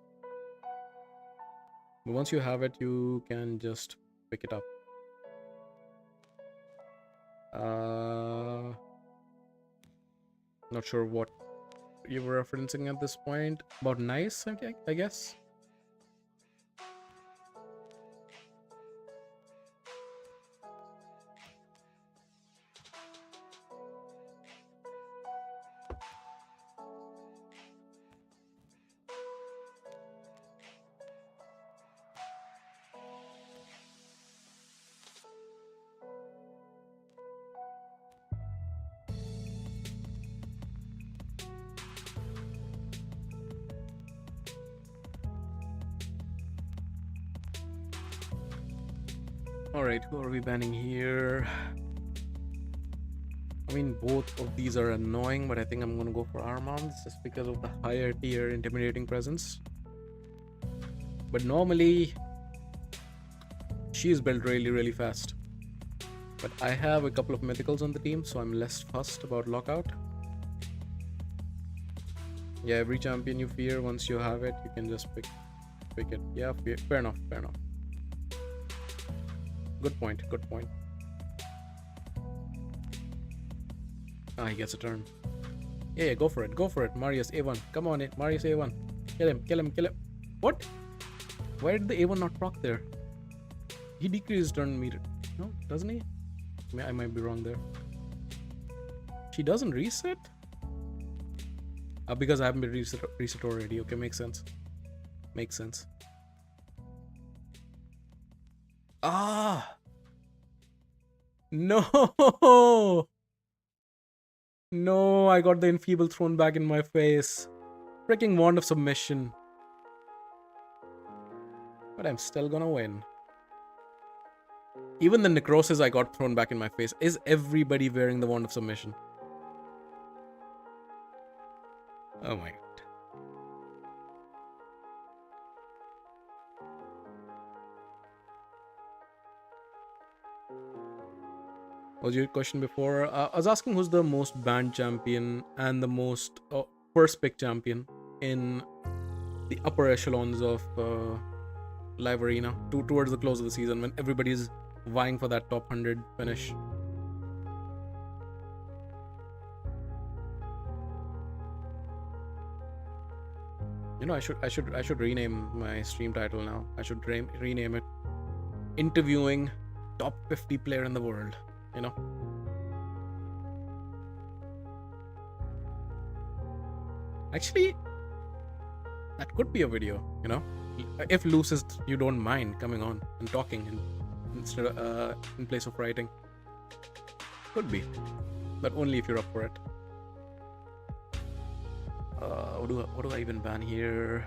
But once you have it, you can just pick it up. Not sure what you were referencing at this point. About Nice, I guess. Alright, who are we banning here? I mean, both of these are annoying, but I think I'm gonna go for Armand just because of the higher tier intimidating presence. But normally, she's built really fast. But I have a couple of mythicals on the team, so I'm less fussed about lockout. Yeah, every champion you fear, once you have it, you can just pick it. Yeah, fair enough. Good point. Ah, he gets a turn. Yeah, go for it. Marius A1. Come on, Marius A1. Kill him. What? Why did the A1 not proc there? He decreased turn meter. No, doesn't he? I might be wrong there. She doesn't reset? Because I haven't been reset already. Okay, makes sense. Ah! No! No, I got the enfeeble thrown back in my face. Freaking wand of submission. But I'm still gonna win. Even the necrosis I got thrown back in my face. Is everybody wearing the wand of submission? Oh my god. What was your question before? I was asking who's the most banned champion and the most first pick champion in the upper echelons of live arena towards the close of the season when everybody's vying for that top 100 finish. You know, I should rename my stream title now. I should rename it "Interviewing Top 50 Player in the World." You know. Actually, that could be a video. You know, if Lucis, you don't mind coming on and talking instead of in place of writing. Could be, but only if you're up for it. What do I even ban here?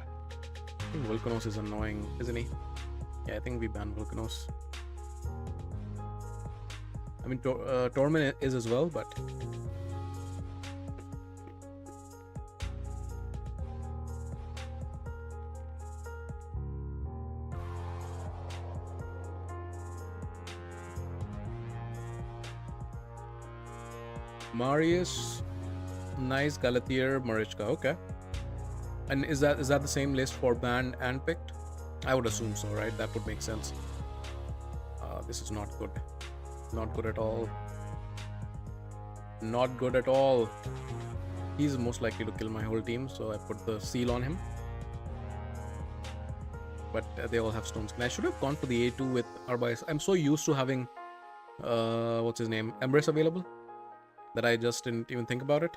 I think Volcanos is annoying, isn't he? Yeah, I think we ban Volcanos. I mean, Torment is as well, but Marius, nice, Galatier, Marichka. Okay. And is that the same list for banned and picked? I would assume so, right? That would make sense. This is not good. Not good at all. Not good at all. He's most likely to kill my whole team, so I put the seal on him. But they all have stones. And I should have gone for the A2 with Arbais. I'm so used to having, what's his name, Embrace available, that I just didn't even think about it.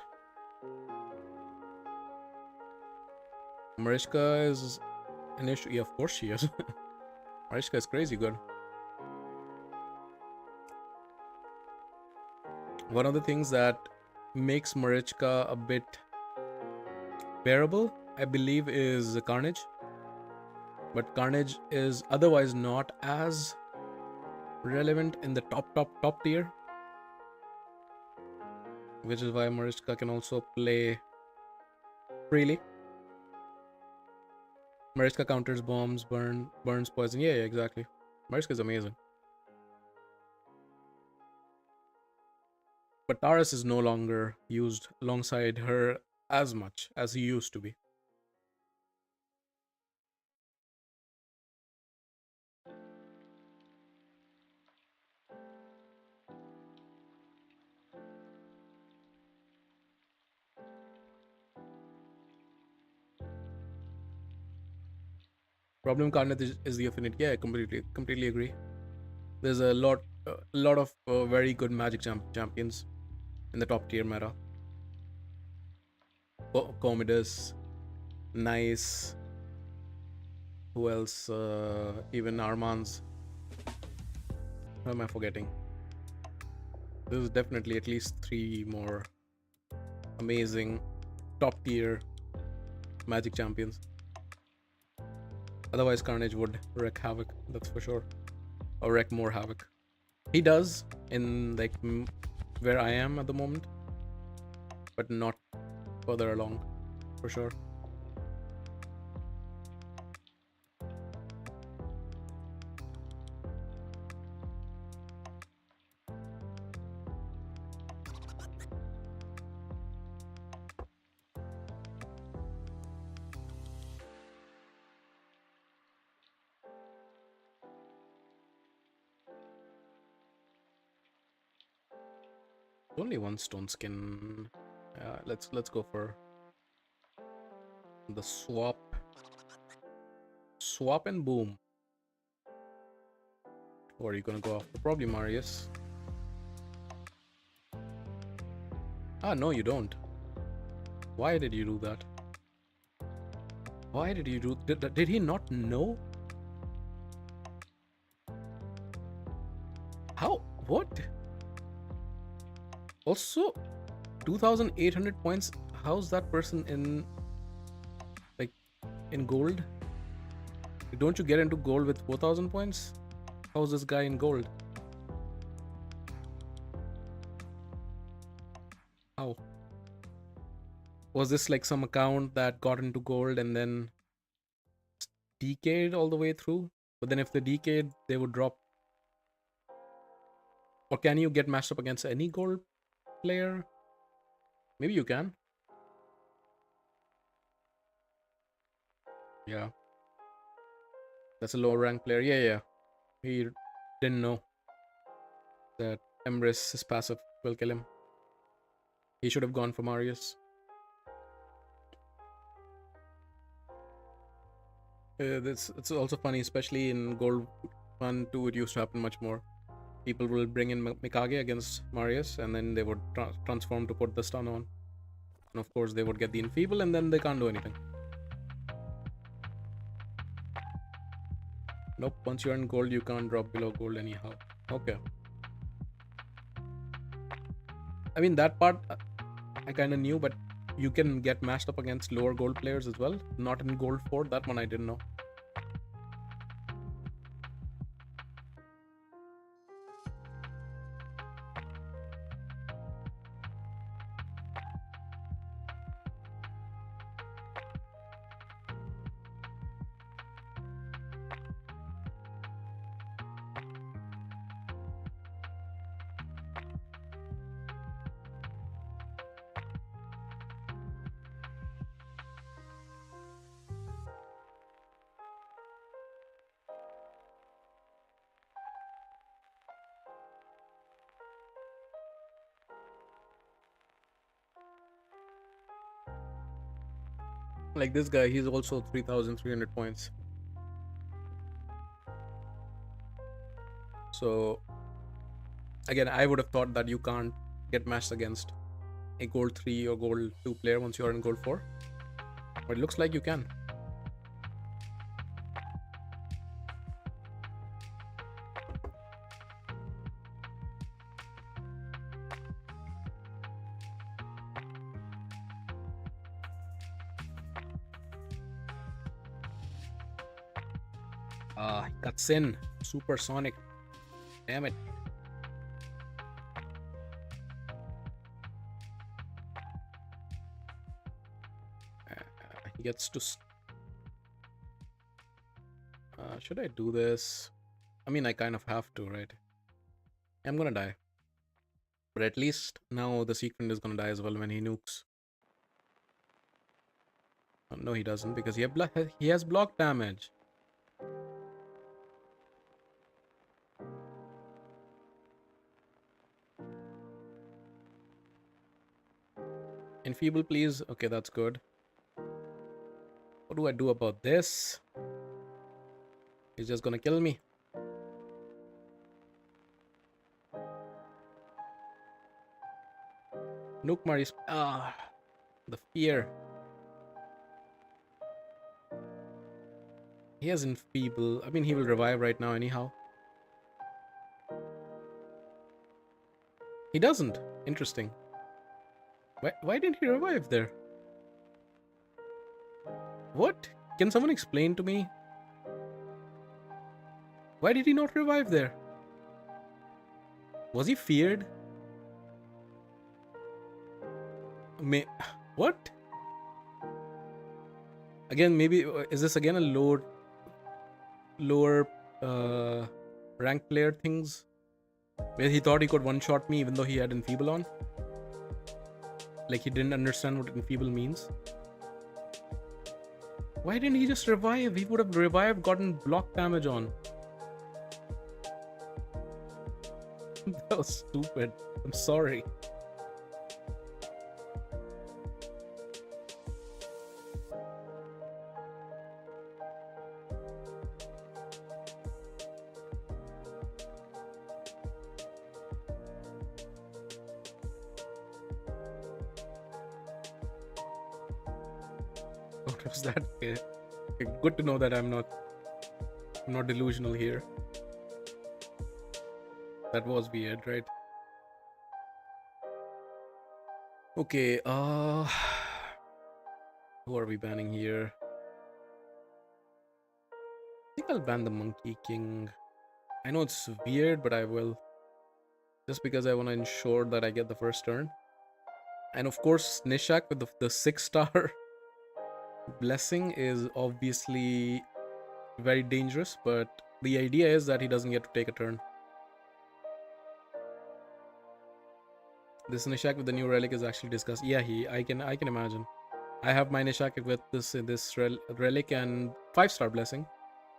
Marichka is an issue. Yeah, of course she is. Marichka is crazy good. One of the things that makes Marichka a bit bearable, I believe, is Carnage. But Carnage is otherwise not as relevant in the top tier. Which is why Marichka can also play freely. Marichka counters bombs, burns poison. Yeah, exactly. Marichka is amazing. But Taurus is no longer used alongside her as much as he used to be. Problem Carnage is the affinity. Yeah, I completely agree. There's a lot of very good Magic champions in the top tier meta. Commodus, Nice. Who else? Even Armand's. Who am I forgetting? There's definitely at least 3 more amazing top tier Magic champions. Otherwise, Carnage would wreak havoc, that's for sure. Or wreak more havoc. He does in like where I am at the moment, but not further along, for sure. Only one stone skin. Let's go for the swap. Swap and boom. Or are you gonna go after probably Marius? Ah, no, you don't. Why did you do that? Why did you do? Did he not know? How? What? Also, 2,800 points. How's that person in, like, in gold? Don't you get into gold with 4,000 points? How's this guy in gold? How? Was this like some account that got into gold and then decayed all the way through? But then if they decayed, they would drop. Or can you get matched up against any gold player? Maybe you can. Yeah. That's a lower rank player. Yeah. He didn't know that Embrace his passive will kill him. He should have gone for Marius. It's also funny, especially in Gold 1, 2, it used to happen much more. People will bring in Mikage against Marius, and then they would transform to put the stun on. And of course, they would get the Enfeeble, and then they can't do anything. Nope, once you're in gold, you can't drop below gold anyhow. Okay. I mean, that part I kind of knew, but you can get matched up against lower gold players as well. Not in gold 4, that one I didn't know. Like this guy, he's also 3,300 points. So again, I would have thought that you can't get matched against a gold 3 or gold 2 player once you are in gold 4, but it looks like you can. He cuts in supersonic. Damn it. He gets to should I do this? I mean, I kind of have to, right? I'm gonna die, but at least now the sequent is gonna die as well when he nukes. Oh, no, he doesn't, because he has block damage. Enfeeble, please. Okay, that's good. What do I do about this? He's just gonna kill me. Nuke Marius. The fear. He has Enfeeble. I mean, he will revive right now anyhow. He doesn't. Interesting. Why didn't he revive there? What? Can someone explain to me? Why did he not revive there? Was he feared? What? Again, maybe is this again a lower rank player things where he thought he could one-shot me even though he had Enfeeble on? Like he didn't understand what Enfeeble means? Why didn't he just revive? He would have revived, gotten block damage on. That was stupid. I'm sorry. What was that? Okay, good to know that I'm not delusional here. That was weird, right? Okay, who are we banning here? I think I'll ban the Monkey King. I know it's weird, but I will. Just because I want to ensure that I get the first turn. And of course, Nishak with the 6-star blessing is obviously very dangerous, but the idea is that he doesn't get to take a turn. This Nishak with the new relic is actually discussed. Yeah, I can imagine. I have my Nishak with this relic and 5-star blessing,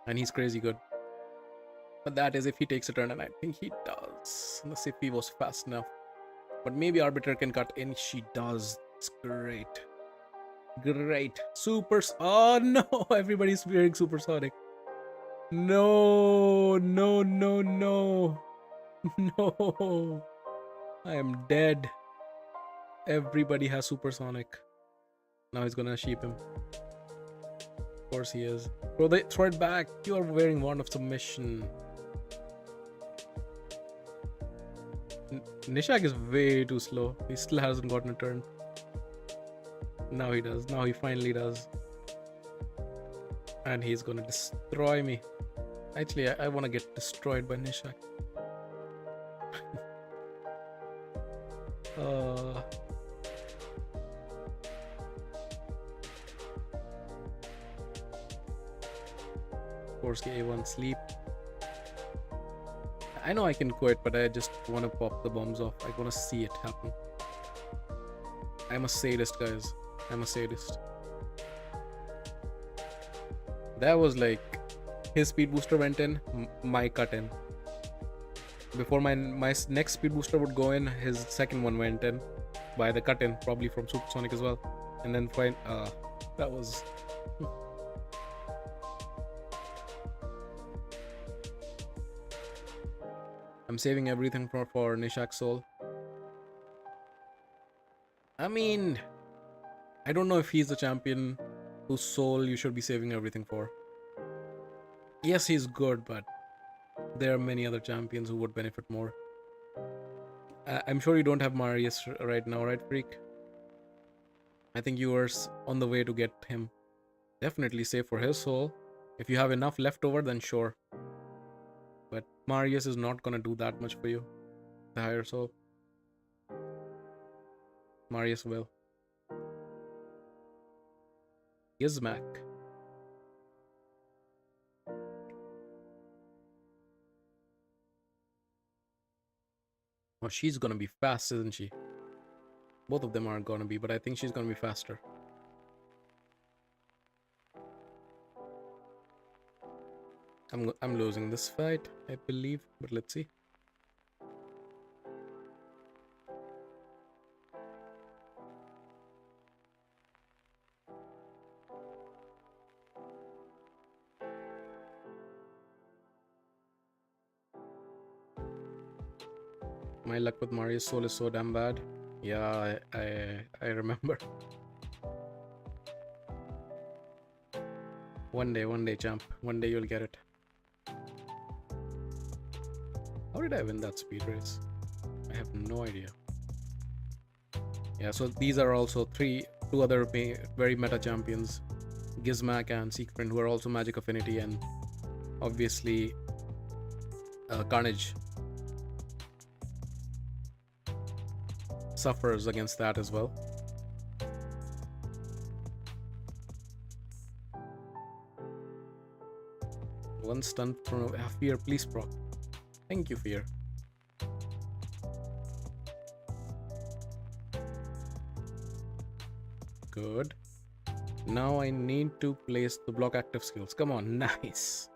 and he's crazy good. But that is if he takes a turn, and I think he does. Unless if he was fast enough. But maybe Arbiter can cut in. She does. It's great. Great. Oh no! Everybody's wearing supersonic. No, no, no, no. No. I am dead. Everybody has supersonic. Now he's gonna sheep him. Of course he is. Bro, they throw it back. You are wearing Wand of Submission. Nishak is way too slow. He still hasn't gotten a turn. Now he does. Now he finally does. And he's gonna destroy me. Actually, I wanna get destroyed by Nishak. Forsky A1 sleep. I know I can quit, but I just want to pop the bombs off. I want to see it happen. I'm a sadist, guys. I'm a sadist. That was like his speed booster went in, my cut in. Before my next speed booster would go in, his second one went in by the cut in, probably from Supersonic as well. And then That was. I'm saving everything for Nishak's soul. I mean, I don't know if he's the champion whose soul you should be saving everything for. Yes, he's good, but there are many other champions who would benefit more. I'm sure you don't have Marius right now, right, Freak? I think you are on the way to get him. Definitely save for his soul. If you have enough left over, then sure. But Marius is not gonna do that much for you. The higher soul. Marius will. Gizmak. Oh, she's gonna be fast, isn't she? Both of them aren't gonna be, but I think she's gonna be faster. I'm losing this fight, I believe, but let's see. My luck with Marius soul is so damn bad. Yeah, I remember. One day, champ. One day you'll get it. How did I win that speed race? I have no idea. Yeah, so these are also two other very meta champions, Gizmak and Seekfriend, who are also magic affinity, and obviously Carnage suffers against that as well. One stun from Fear, please proc. Thank you, Fear. Good. Now I need to place the block active skills. Come on, nice.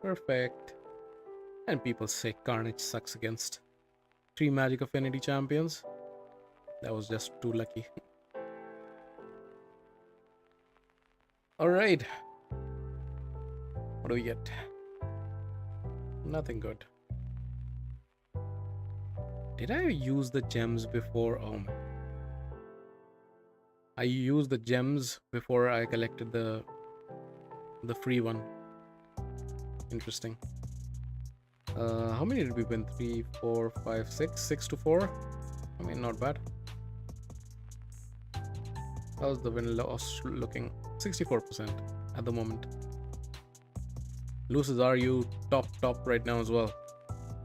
Perfect. And people say Carnage sucks against 3 magic affinity champions. That was just too lucky. Alright. What do we get? Nothing good. Did I use the gems before? Oh my. I used the gems before I collected the free one. Interesting. How many did we win? 3, 4, 5, 6. 6 to 4. I mean, not bad. How's the win loss looking? 64% at the moment. Lucis, are you top right now as well?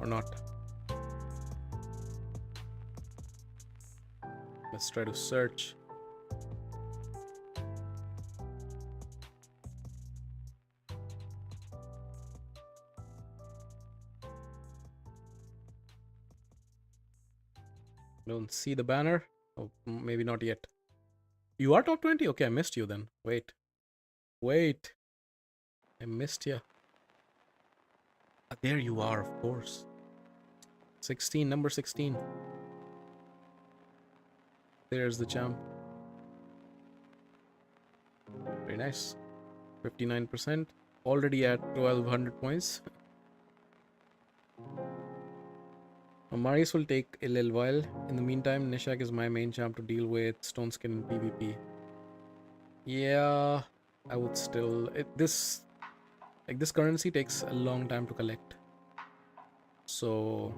Or not? Let's try to search. Don't see the banner. Oh, maybe not yet. You are top 20? Okay, I missed you then. Wait. I missed you. There you are, of course. 16, number 16. There's the champ. Very nice. 59%. Already at 1200 points. Marius will take a little while. In the meantime, Nishak is my main champ to deal with Stone Skin and PvP. Yeah, I would still... This currency takes a long time to collect. So,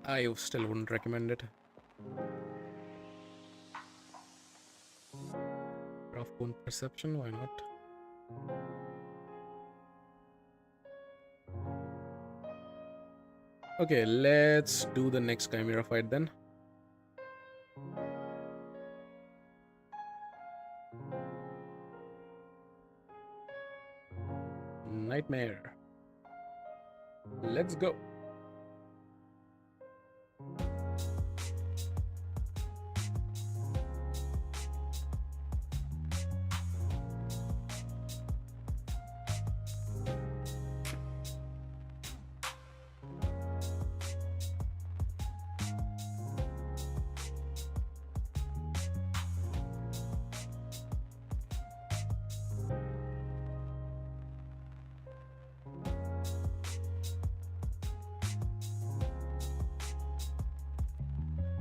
I still wouldn't recommend it. Rough bone perception, why not? Okay, let's do the next Chimera fight then. Nightmare. Let's go.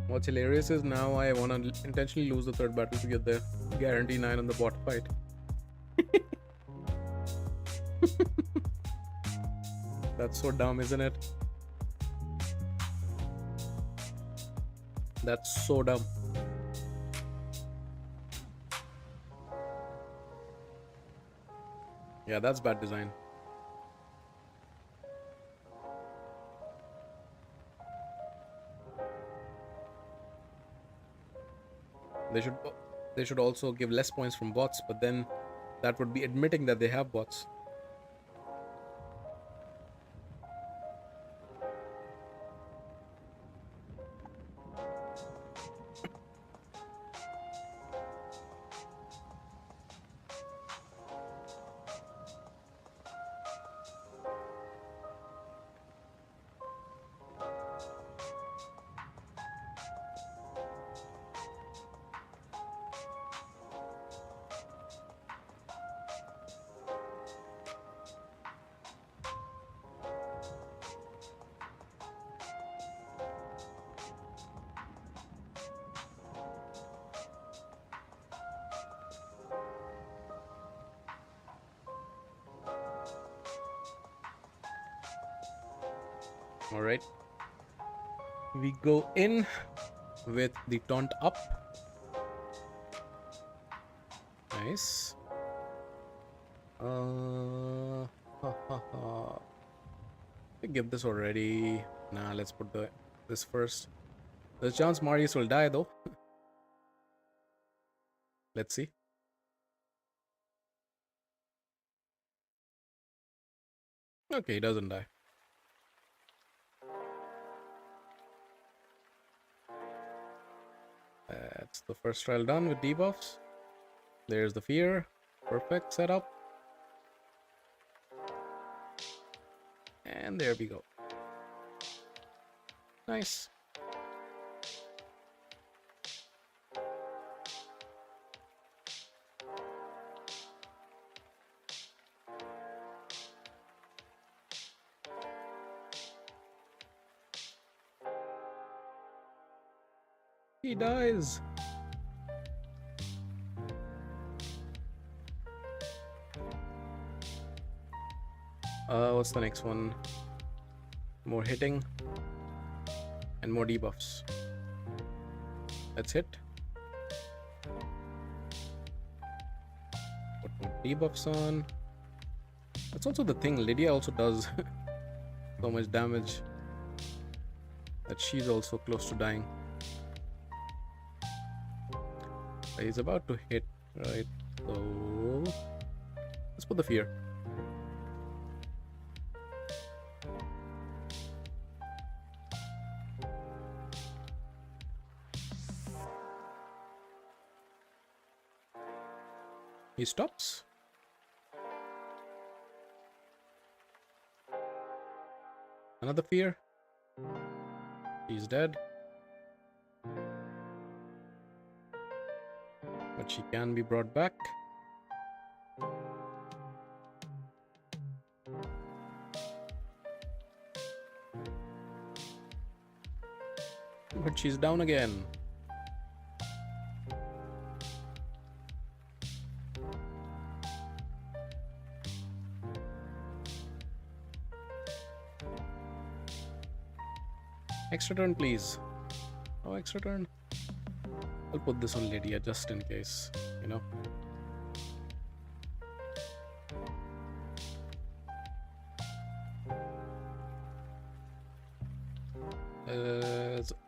What's hilarious is now I want to intentionally lose the third battle to get the guarantee 9 on the bot fight. That's so dumb, isn't it? That's so dumb. Yeah, that's bad design. They should they should also give less points from bots, but then that would be admitting that they have bots. All right, we go in with the taunt up. Nice. I give this already. Nah, let's put this first. There's a chance Marius will die though. Let's see. Okay, he doesn't die. That's the first trial done with debuffs. There's the fear. Perfect setup. And there we go. Nice. He dies. What's the next one? More hitting and more debuffs. Let's hit. Put more debuffs on. That's also the thing. Lydia also does so much damage that she's also close to dying. He's about to hit, right? So let's put the fear. He stops. Another fear. He's dead. But she can be brought back. But she's down again. Extra turn, please. Oh, extra turn. I'll put this on Lydia just in case, you know.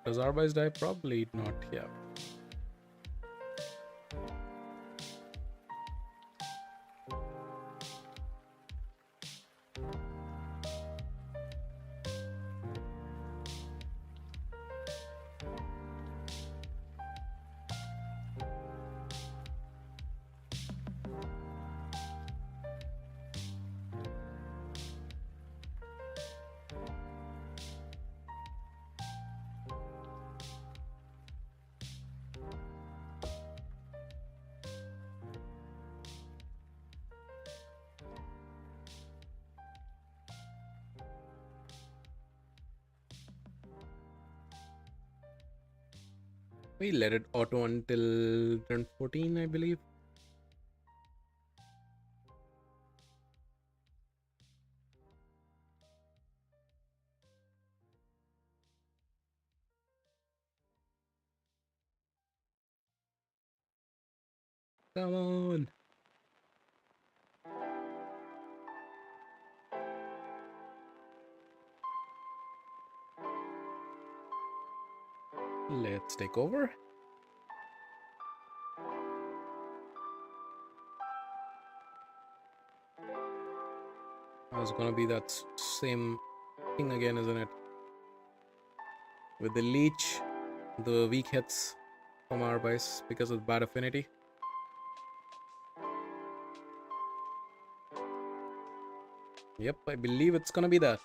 Does Arbais die? Probably not, yeah. We let it auto until turn 14, I believe. Come on. Let's take over. It's gonna be that same thing again, isn't it? With the leech, the weak hits from our base because of bad affinity. Yep, I believe it's gonna be that.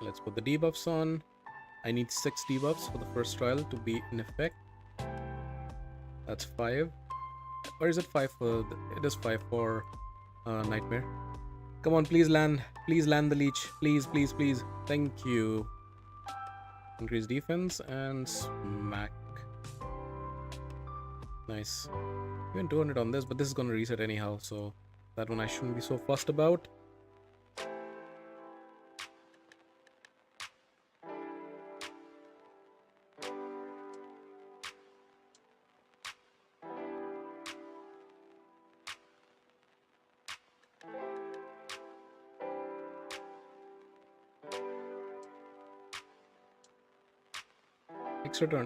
Let's put the debuffs on. I need 6 debuffs for the first trial to be in effect. That's 5. Or is it 5 for... It is 5 for Nightmare. Come on, please land. Please land the leech. Please, please, please. Thank you. Increase defense and smack. Nice. Even 200 on this, but this is gonna reset anyhow, so that one I shouldn't be so fussed about.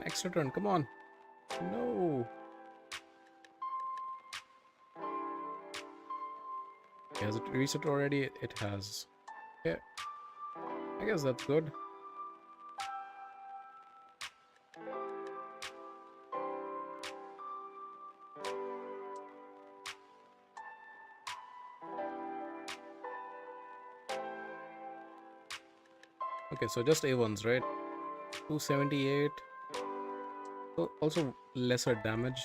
Extra turn, come on. No. Has it reset already? It has. Yeah. I guess that's good. Okay, so just A1s, right? 278. So also lesser damage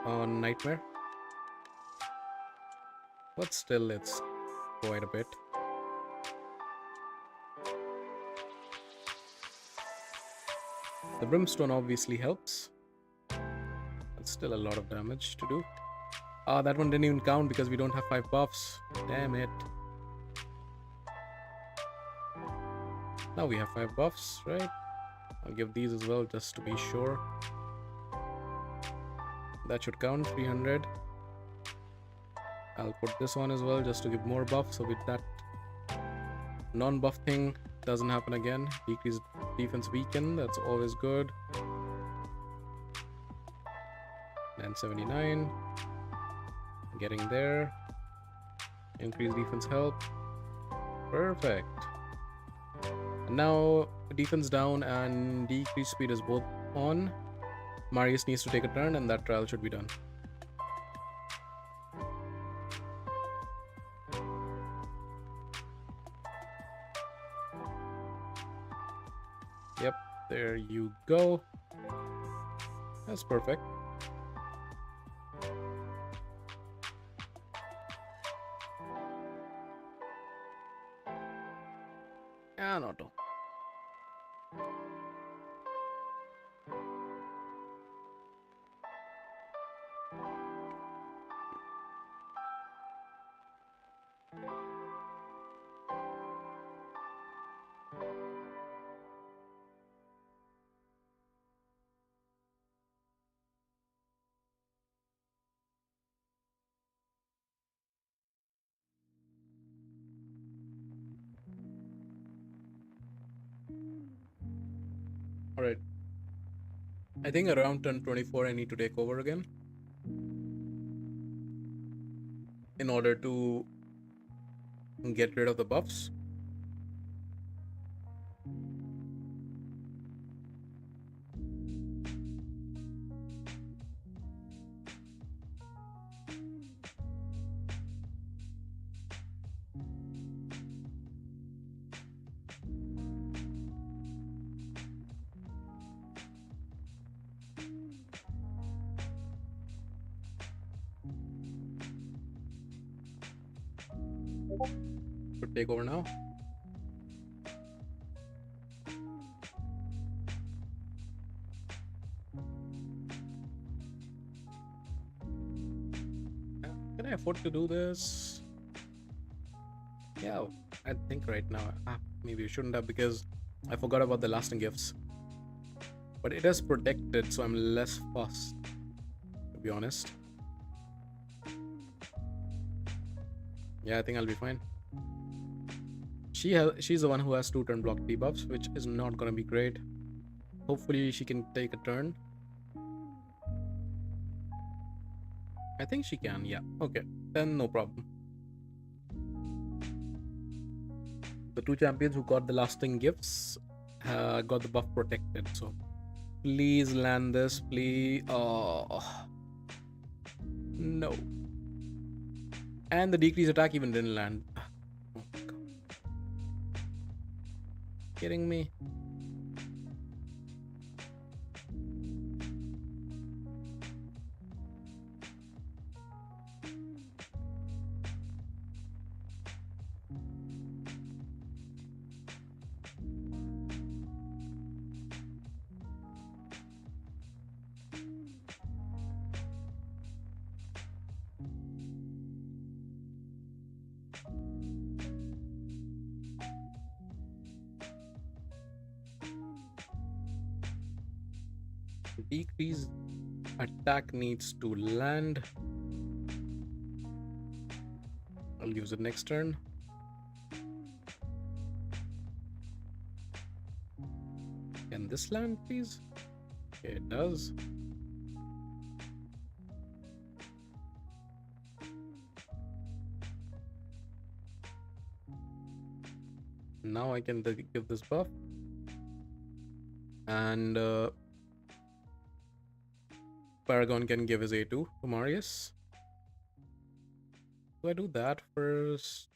on Nightmare. But still, it's quite a bit. The Brimstone obviously helps. That's still a lot of damage to do. Ah, that one didn't even count because we don't have 5 buffs. Damn it. Now we have 5 buffs, right? I'll give these as well just to be sure. That should count, 300. I'll put this on as well just to give more buff. So with that non-buff thing doesn't happen again. Decrease defense weaken, that's always good. 979. Getting there. Increase defense help. Perfect. And now defense down and decrease speed is both on. Marius needs to take a turn and that trial should be done. Yep, there you go. That's perfect. And auto. Alright. I think around turn 24 I need to take over again. In order to get rid of the buffs. Should take over now. Can I afford to do this? Yeah, I think right now. Maybe I shouldn't have because I forgot about the lasting gifts. But it is protected, so I'm less fussed, to be honest. Yeah, I think I'll be fine. She's the one who has 2 turn block debuffs, which is not gonna be great. Hopefully she can take a turn. I think she can, yeah. Okay, then no problem. The 2 champions who got the lasting gifts got the buff protected, so please land this, please. Oh no. And the decrease attack even didn't land. Oh my god. Kidding me? Decrease attack needs to land. I'll use it next turn. Can this land, please? Okay, it does. Now I can give this buff. And Paragon can give his A2 to Marius. Do I do that first?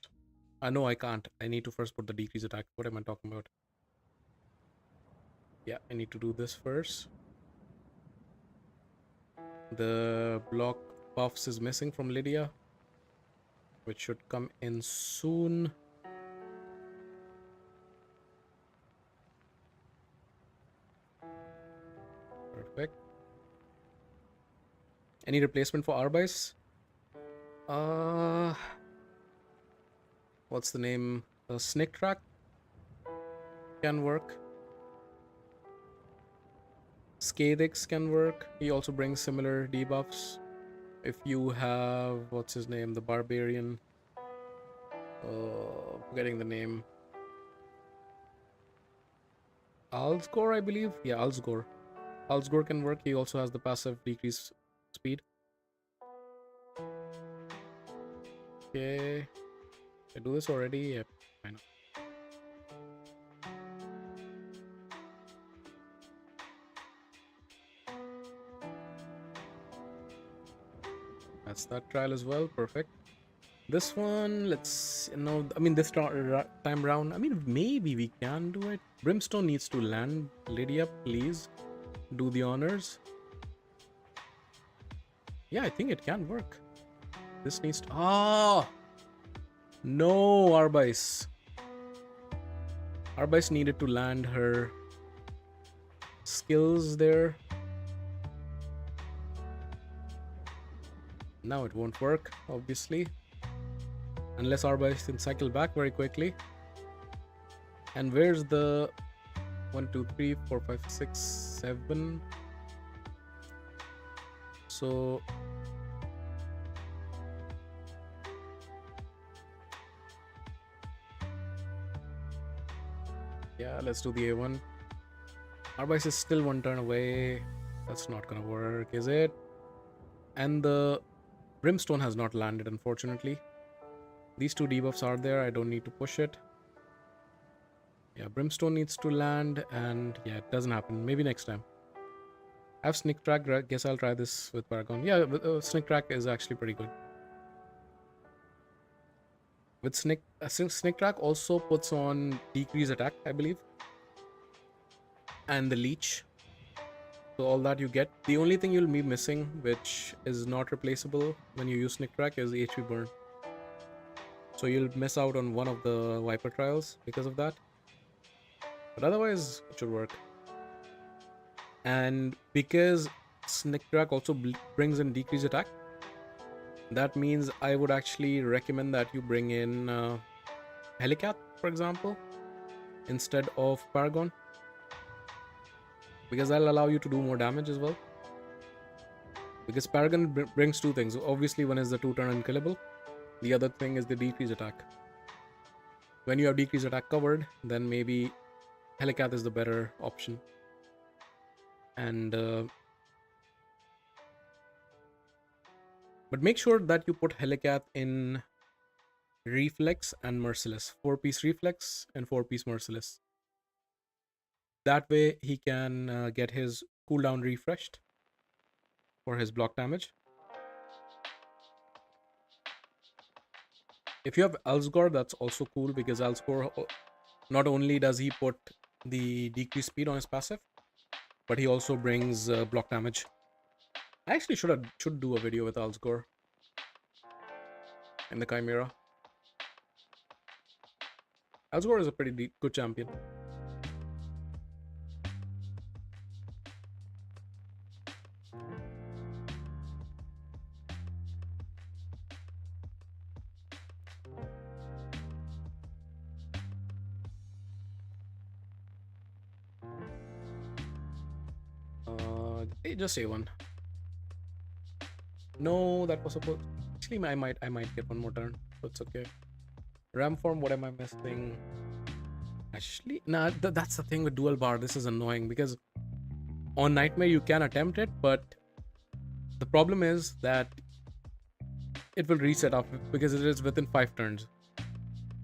No, I can't. I need to first put the decrease attack. What am I talking about? Yeah, I need to do this first. The block buffs is missing from Lydia, which should come in soon. Perfect. Any replacement for Arbais? What's the name? Snake Track can work. Skadix can work. He also brings similar debuffs. If you have, what's his name? The Barbarian. Forgetting the name. Alsgore, I believe. Yeah, Alsgore. Alsgore can work. He also has the passive decrease speed. Okay. I do this already? Yep, I know. That's that trial as well. Perfect. This one, let's no. I mean, this time round. I mean, maybe we can do it. Brimstone needs to land. Lydia, please do the honors. Yeah, I think it can work. This needs to. No, Arbais. Arbais needed to land her skills there. Now it won't work, obviously. Unless Arbais can cycle back very quickly. And where's the 1, 2, 3, 4, 5, 6, 7? So yeah, let's do the A1. Arbais is still 1 turn away. That's not gonna work, is it? And the Brimstone has not landed, unfortunately. These 2 debuffs are there. I don't need to push it. Yeah, Brimstone needs to land, and yeah, it doesn't happen. Maybe next time. I have Sneak Track. Guess I'll try this with Paragon. Yeah, Sneak Track is actually pretty good. With Sneak Track also puts on decrease attack, I believe. And the Leech. So all that you get. The only thing you'll be missing, which is not replaceable when you use Sneak Track, is HP burn. So you'll miss out on one of the Viper trials because of that. But otherwise, it should work. And because Snick Track also brings in decreased attack, that means I would actually recommend that you bring in Helicat, for example, instead of Paragon. Because that'll allow you to do more damage as well. Because Paragon brings two things. Obviously, one is the 2-turn unkillable. The other thing is the decreased attack. When you have decreased attack covered, then maybe Helicat is the better option. And but make sure that you put Helicat in Reflex and Merciless. 4-piece Reflex and 4-piece Merciless. That way he can get his cooldown refreshed for his block damage. If you have Alsgor, that's also cool because Alsgor, not only does he put the decreased speed on his passive, but he also brings block damage. I actually should do a video with Alsgor in the Chimera. Alsgor is a pretty good champion. Just say one. No, that was supposed. Actually, I might get one more turn, so it's okay. Ram form. What am I missing? Actually, nah. That's the thing with dual bar. This is annoying because on Nightmare you can attempt it, but the problem is that it will reset after because it is within 5 turns.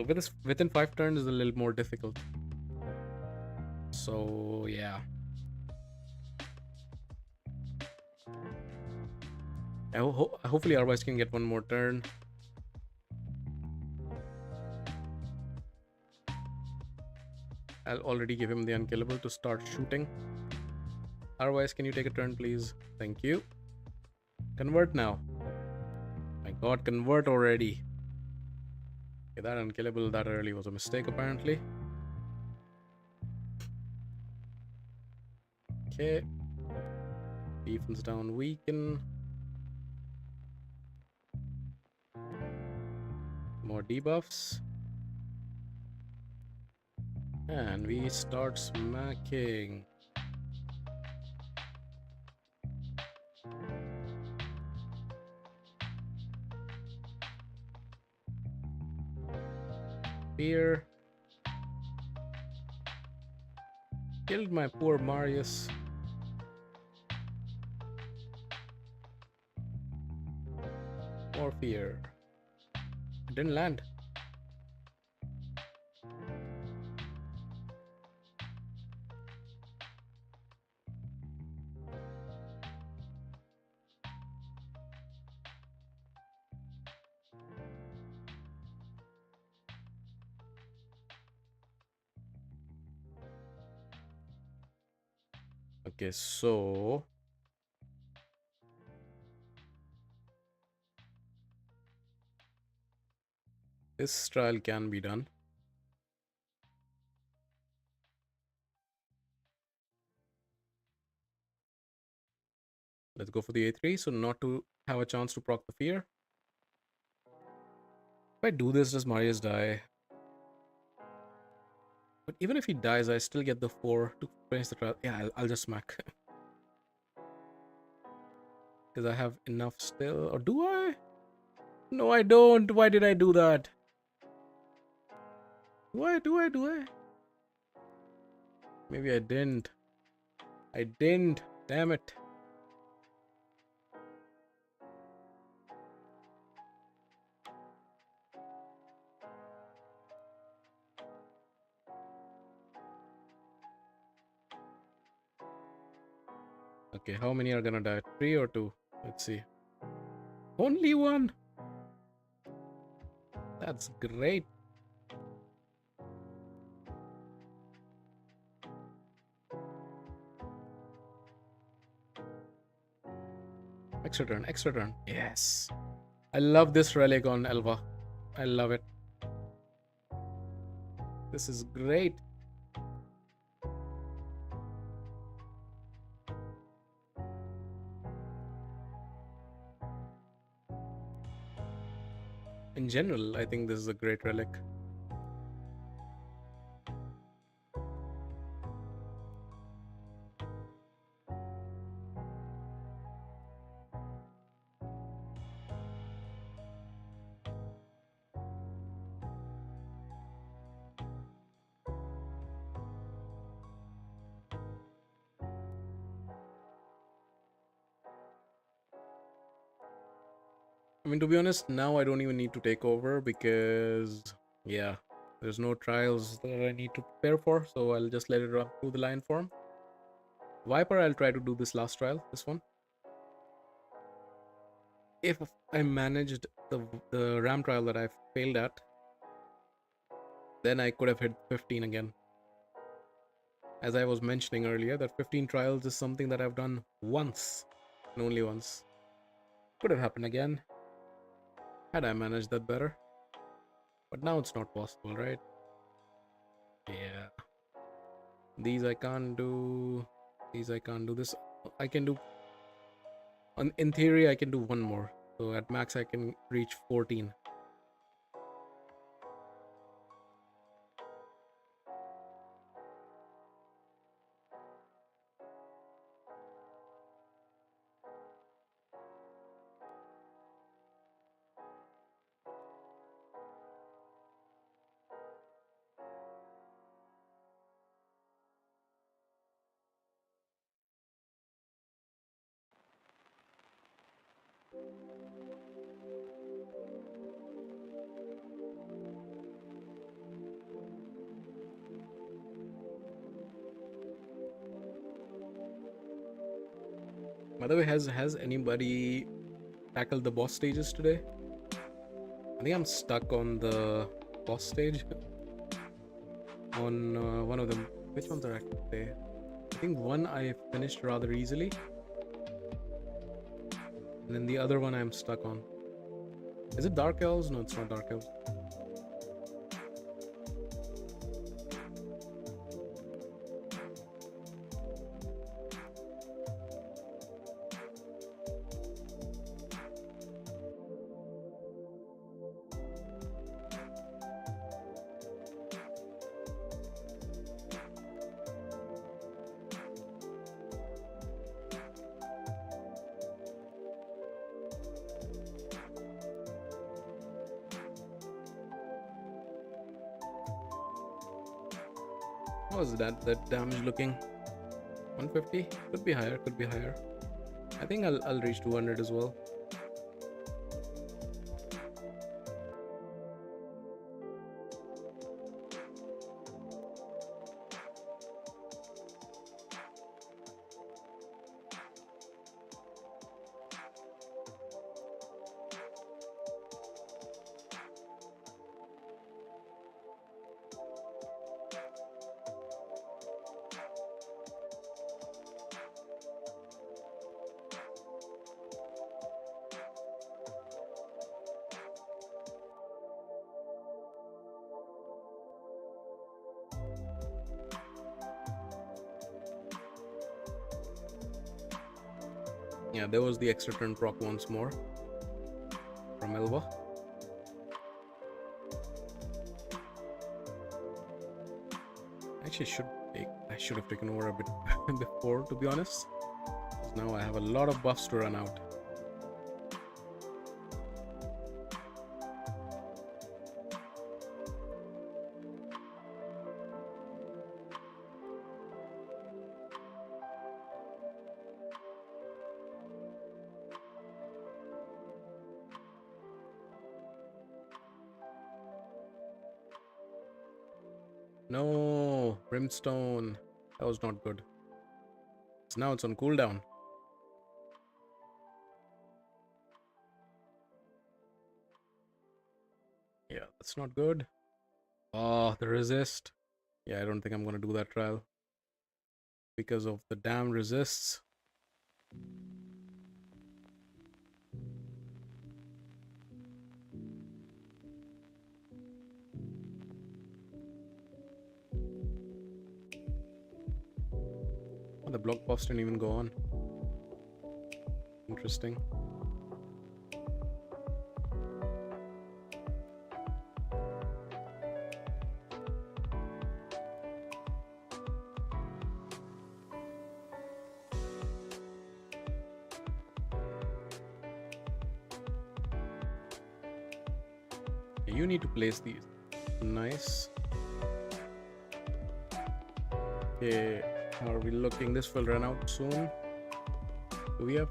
So within 5 turns is a little more difficult. So yeah. Hopefully Arwise can get one more turn. I'll already give him the unkillable to start shooting. Arwise, can you take a turn, please? Thank you. Convert now. My god, convert already. Okay, that unkillable that early was a mistake, apparently. Okay. Defense down, weaken. More debuffs. And we start smacking. Fear. Killed my poor Marius. More fear. It didn't land. Okay, so this trial can be done. Let's go for the A3, so not to have a chance to proc the fear. If I do this, does Marius die? But even if he dies, I still get the 4 to finish the trial. Yeah, I'll just smack. Because I have enough still. Or do I? No, I don't. Why did I do that? Do I? Maybe I didn't. I didn't. Damn it. Okay, how many are gonna die? 3 or 2? Let's see. Only 1. That's great. Extra turn, extra turn. Yes. I love this relic on Elva. I love it. This is great. In general, I think this is a great relic. I mean, to be honest, now I don't even need to take over because, yeah, there's no trials that I need to prepare for, so I'll just let it run through the lion form. Viper, I'll try to do this last trial, this one. If I managed the ram trial that I failed at, then I could have hit 15 again. As I was mentioning earlier, that 15 trials is something that I've done once, and only once. Could have happened again, had I managed that better. But now it's not possible, right? Yeah. These I can't do. These I can't do. This I can do. In theory, I can do one more. So at max, I can reach 14. By the way, has anybody tackled the boss stages today? I think I'm stuck on the boss stage. On one of them. Which ones are active today? I think one I finished rather easily. And then the other one I'm stuck on. Is it Dark Elves? No, it's not Dark Elves. What was that damage looking? 150? Could be higher, could be higher. I think I'll reach 200 as well. Yeah, there was the extra turn proc once more from Elva. Actually, I should have taken over a bit before, to be honest. Now I have a lot of buffs to run out. No, Brimstone. That was not good. So now it's on cooldown. Yeah, that's not good. Oh, the resist. Yeah, I don't think I'm gonna do that trial because of the damn resists. block boss didn't even go on. Interesting. You need to place these. Nice. Okay, how are we looking? This will run out soon. Do we have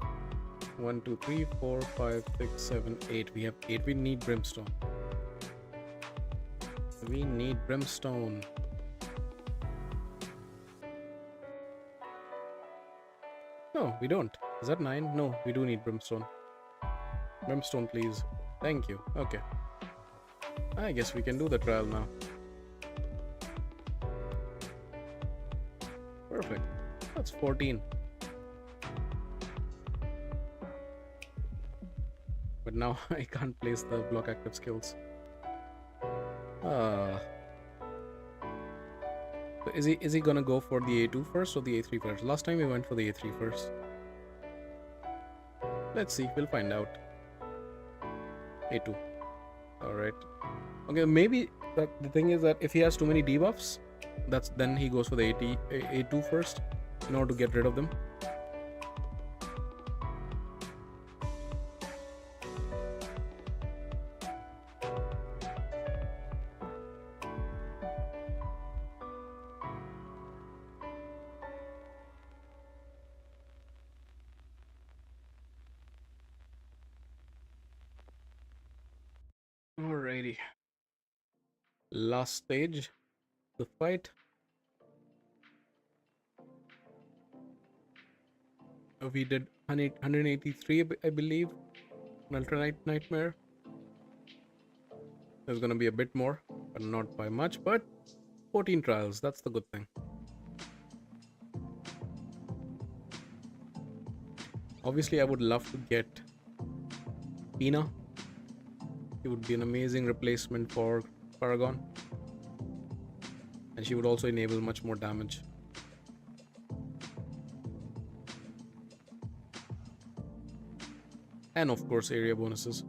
1, 2, 3, 4, 5, 6, 7, 8? We have 8. We need brimstone. We need brimstone. No, we don't. Is that 9? No, we do need brimstone. Brimstone, please. Thank you. Okay. I guess we can do the trial now. Perfect. That's 14. But now I can't place the block active skills. So is he gonna go for the A2 first or the A3 first? Last time we went for the A3 first. Let's see, we'll find out. A2. Alright. Okay, maybe the thing is that if he has too many debuffs, then he goes for the A2 first in order to get rid of them. Alrighty. Last stage, the fight. We did 183, I believe, on Ultra Nightmare. There's gonna be a bit more, but not by much. But 14 trials, that's the good thing. Obviously, I would love to get Tina. She would be an amazing replacement for Paragon. And she would also enable much more damage. And of course, area bonuses.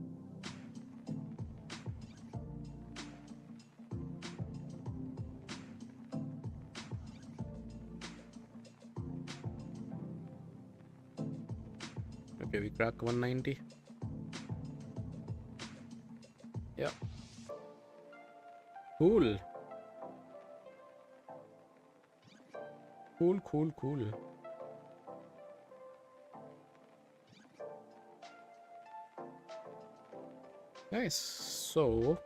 Okay, we crack 190. Yeah. Cool. Cool. Nice. So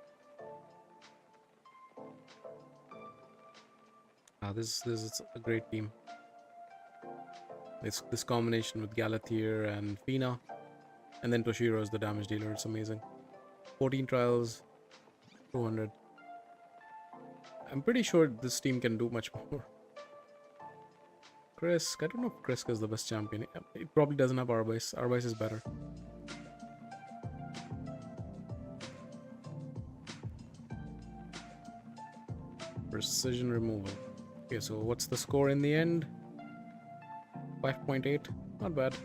this is a great team. It's this combination with Galathier and Fina, and then Toshiro is the damage dealer. It's amazing. 14 trials, 200. I'm pretty sure this team can do much more. Krisk, I don't know if Krisk is the best champion. It probably doesn't have Arbice. Arbice is better. Precision removal. Okay, so what's the score in the end? 5.8. Not bad.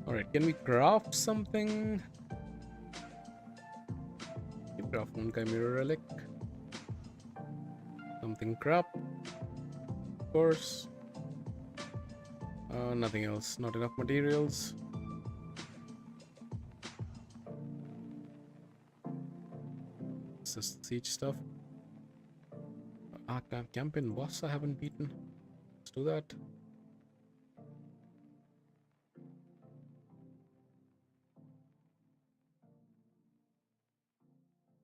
Alright, can we craft something? Craft one Chimera relic. Something crap. Of course. Nothing else. Not enough materials. It's just siege stuff. Campaign boss I haven't beaten. Let's do that.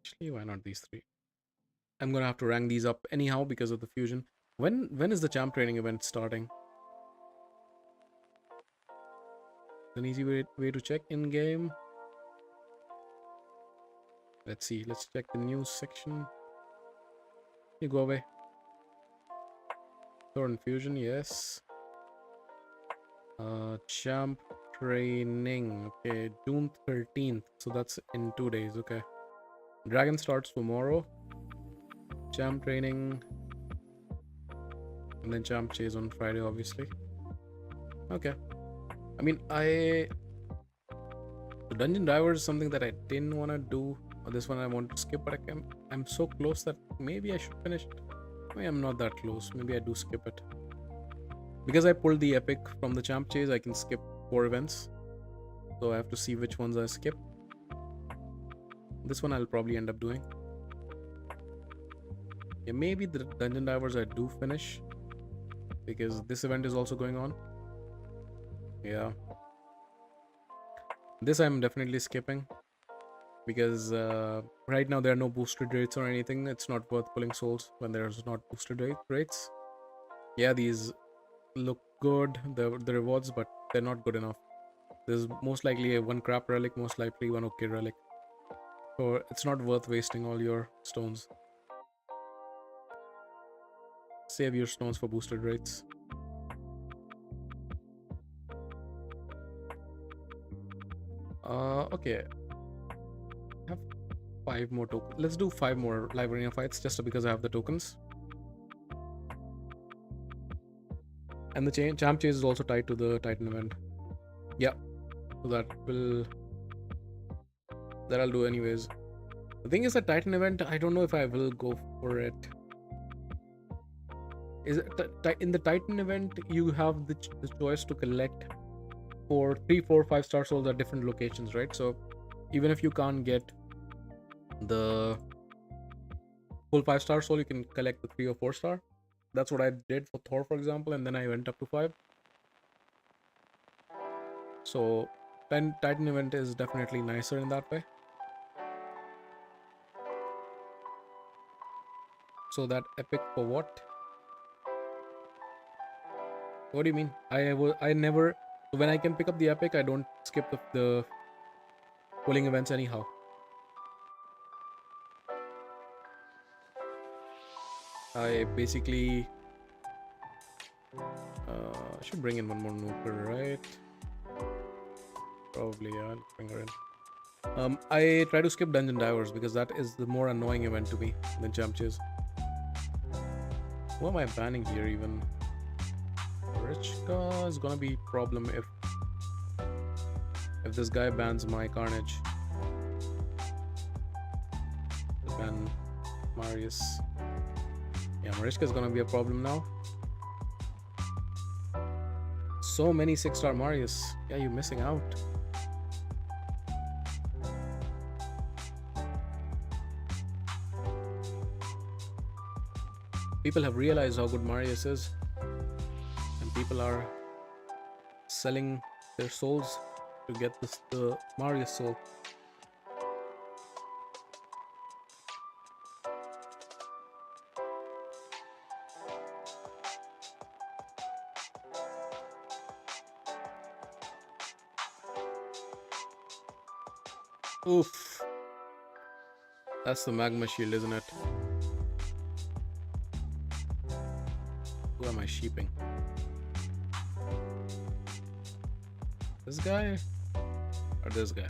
Actually, why not these three? I'm gonna have to rank these up anyhow because of the fusion. When is the champ training event starting? An easy way to check in game. Let's see. Let's check the news section. You go away. Thorn fusion, yes. Champ training. Okay, June 13th. So that's in 2 days. Okay. Dragon starts tomorrow. Champ training. And then champ chase on Friday, obviously. Okay. I mean, the dungeon diver is something that I didn't want to do. Or this one I want to skip, but I'm so close that maybe I should finish it. Maybe I'm not that close. Maybe I do skip it. Because I pulled the epic from the champ chase, I can skip 4 events. So I have to see which ones I skip. This one I'll probably end up doing. Yeah, maybe the dungeon divers I do finish. Because this event is also going on. Yeah. This I'm definitely skipping. Because right now there are no boosted rates or anything. It's not worth pulling souls when there's not boosted rates. Yeah, these look good, the rewards, but they're not good enough. There's most likely a 1 crap relic, most likely 1 okay relic. So it's not worth wasting all your stones. Save your stones for boosted rates. Okay. I have 5 more tokens. Let's do 5 more live arena fights just because I have the tokens. And the champ chase is also tied to the Titan event. Yeah. So that I'll do anyways. The thing is that Titan event, I don't know if I will go for it. Is it in the Titan event you have the choice to collect for 3, 4, 5-star souls at different locations, right? So even if you can't get the full 5-star soul, you can collect the 3 or 4-star. That's what I did for Thor, for example, and then I went up to 5. So Titan event is definitely nicer in that way. So that epic for what? What do you mean? I never. When I can pick up the epic, I don't skip the pulling events anyhow. I basically should bring in one more nuker, right? Probably, yeah. I'll bring her in. I try to skip dungeon divers because that is the more annoying event to me than jump chase. Who am I banning here even? Richka is gonna be problem if this guy bans my Carnage. Ban Marius. Yeah, Mariska is gonna be a problem now. So many 6-star Marius. Yeah, you're missing out. People have realized how good Marius is. And people are selling their souls to get the Marius soul. Oof. That's the magma shield, isn't it? Who am I sheeping? This guy? Or this guy?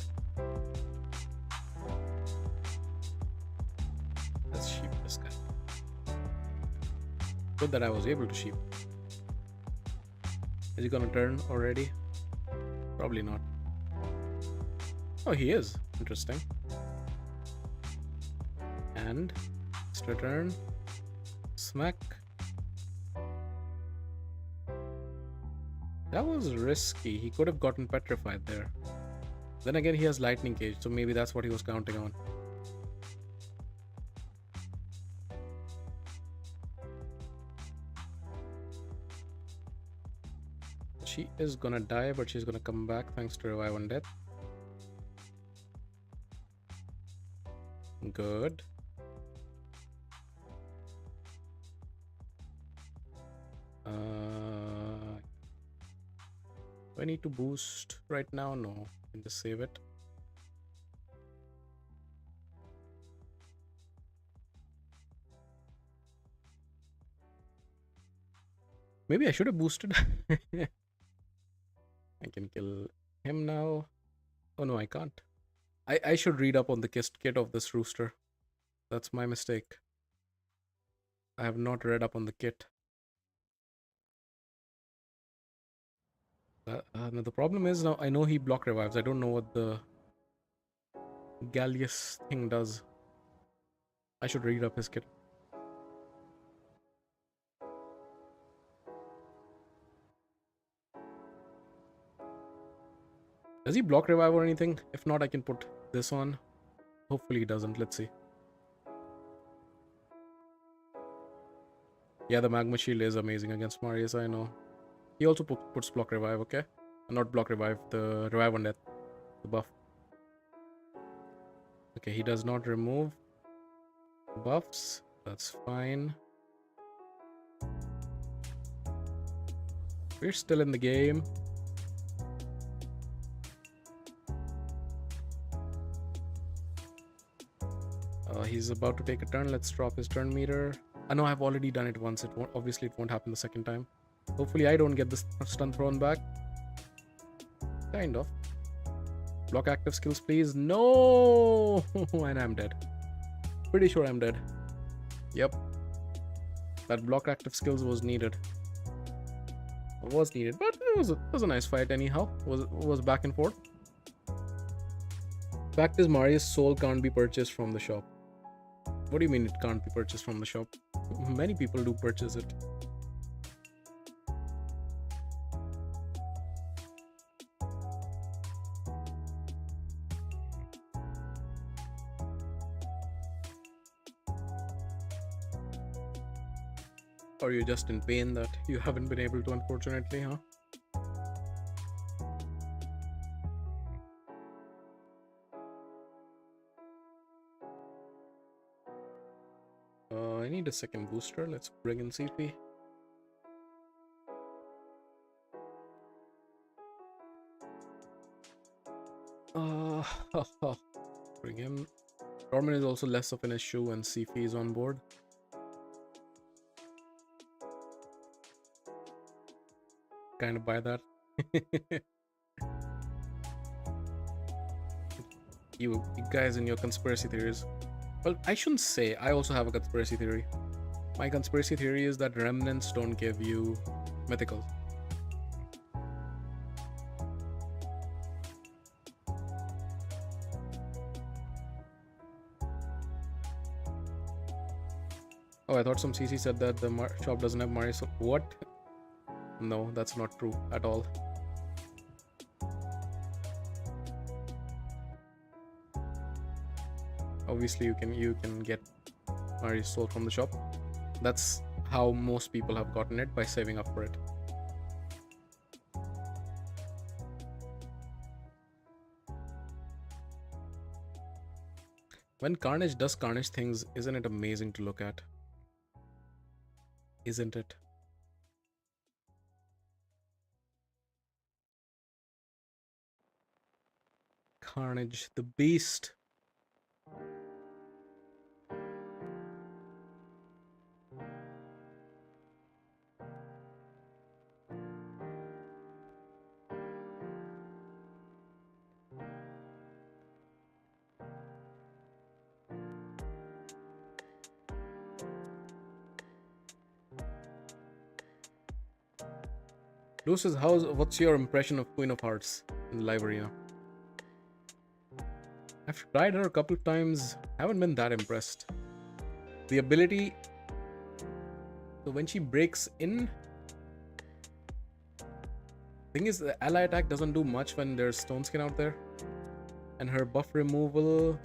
Let's sheep this guy. Good that I was able to sheep. Is he gonna turn already? Probably not. Oh, he is. Interesting. And let's return. Smack. That was risky. He could have gotten petrified there. Then again, he has lightning cage, so maybe that's what he was counting on. She is gonna die, but she's gonna come back thanks to revive on death. Good. Do I need to boost right now? No. I can just save it. Maybe I should have boosted. I can kill him now. Oh no, I can't. I should read up on the kit of this rooster. That's my mistake. I have not read up on the kit. Now the problem is now I know he block revives. I don't know what the Gallius thing does. I should read up his kit. Does he block revive or anything? If not, I can put this on. Hopefully he doesn't. Let's see. Yeah, the magma shield is amazing against Marius, I know. He also puts block revive, okay? Not block revive, the revive on death. The buff. Okay, he does not remove buffs. That's fine. We're still in the game. He's about to take a turn. Let's drop his turn meter. I know I've already done it once. Obviously, it won't happen the second time. Hopefully, I don't get this stun thrown back. Kind of. Block active skills, please. No! And I'm dead. Pretty sure I'm dead. Yep. That block active skills was needed. It was needed, but it was a nice fight anyhow. It was back and forth. Fact is, Marius' soul can't be purchased from the shop. What do you mean it can't be purchased from the shop? Many people do purchase it. Or you're just in pain that you haven't been able to, unfortunately, huh? I need a second booster. Let's bring in CP. Bring him. Dorman is also less of an issue when CP is on board. Kind of buy that. you guys and your conspiracy theories. Well, I shouldn't say. I also have a conspiracy theory. My conspiracy theory is that remnants don't give you mythicals. Oh, I thought some CC said that the shop doesn't have Mario. So what? No, that's not true at all. Obviously, you can get Mario's soul from the shop. That's how most people have gotten it, by saving up for it. When Carnage does Carnage things, isn't it amazing to look at? Isn't it? Carnage, the beast. Lucis, what's your impression of Queen of Hearts in live arena? I've tried her a couple of times, haven't been that impressed. The ability, so when she breaks in, thing is the ally attack doesn't do much when there's stone skin out there, and her buff removal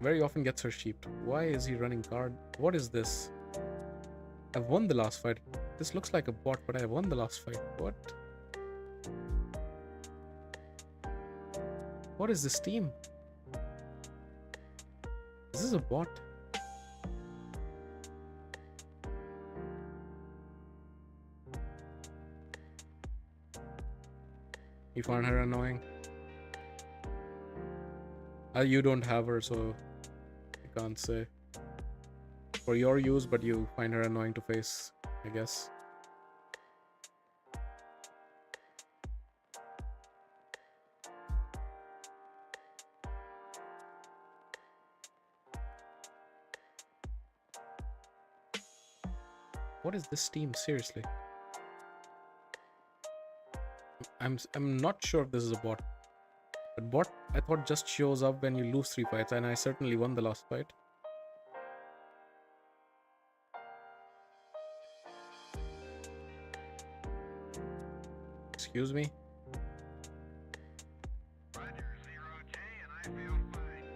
very often gets her sheeped. Why is he running card? What is this? I've won the last fight. This looks like a bot, but I won the last fight. What? What is this team? Is this a bot? You find her annoying? You don't have her, so I can't say. For your use, but you find her annoying to face, I guess. What is this team? Seriously. I'm not sure if this is a bot. But bot, I thought, just shows up when you lose 3 fights, and I certainly won the last fight. Excuse me? Roger, 0J, and I feel fine.